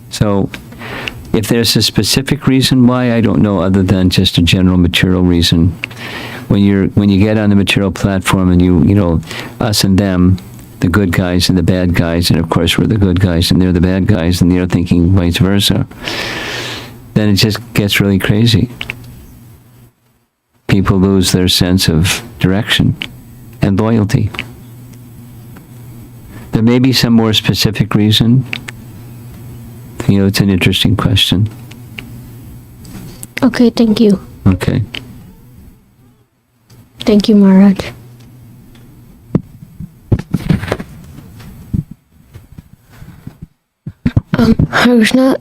So if there's a specific reason why, I don't know, other than just a general material reason. When you get on the material platform and you know, us and them, the good guys and the bad guys, and of course we're the good guys and they're the bad guys, and they're thinking vice versa, then it just gets really crazy. People lose their sense of direction and loyalty. There may be some more specific reason. You know, it's an interesting question. Okay, thank you. Okay. Thank you, Maharaj. Hare Krishna.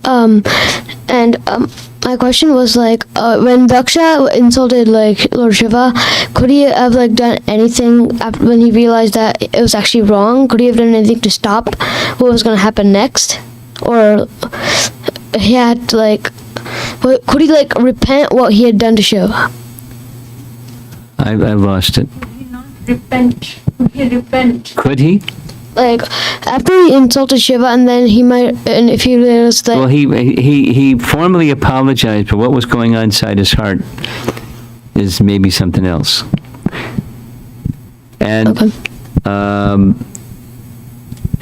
My question was like, when Daksha insulted like Lord Shiva, could he have like done anything after, when he realized that it was actually wrong? Could he have done anything to stop what was going to happen next, or he had to, like, could he like repent what he had done to Shiva? I lost it. Could he not repent? Could he repent? Could he? Like after he insulted Shiva, and then he might, and if he was like, Well, he formally apologized, but what was going on inside his heart is maybe something else. And, okay.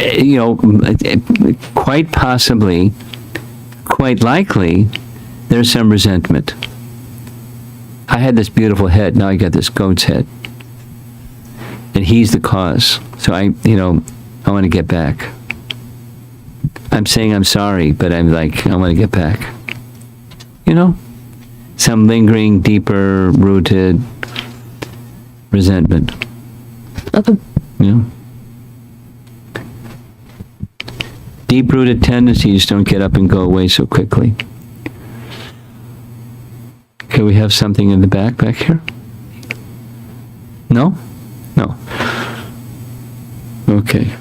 You know, quite possibly, quite likely, there's some resentment. I had this beautiful head, now I got this goat's head. And he's the cause. So I want to get back. I'm saying I'm sorry, but I'm like, I want to get back. You know? Some lingering, deeper rooted resentment. Okay. You know? Deep-rooted tendencies don't get up and go away so quickly. Okay, we have something in the back here? No? No. Okay.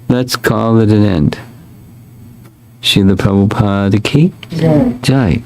Let's call it an end. Srila Prabhupada ki Jai.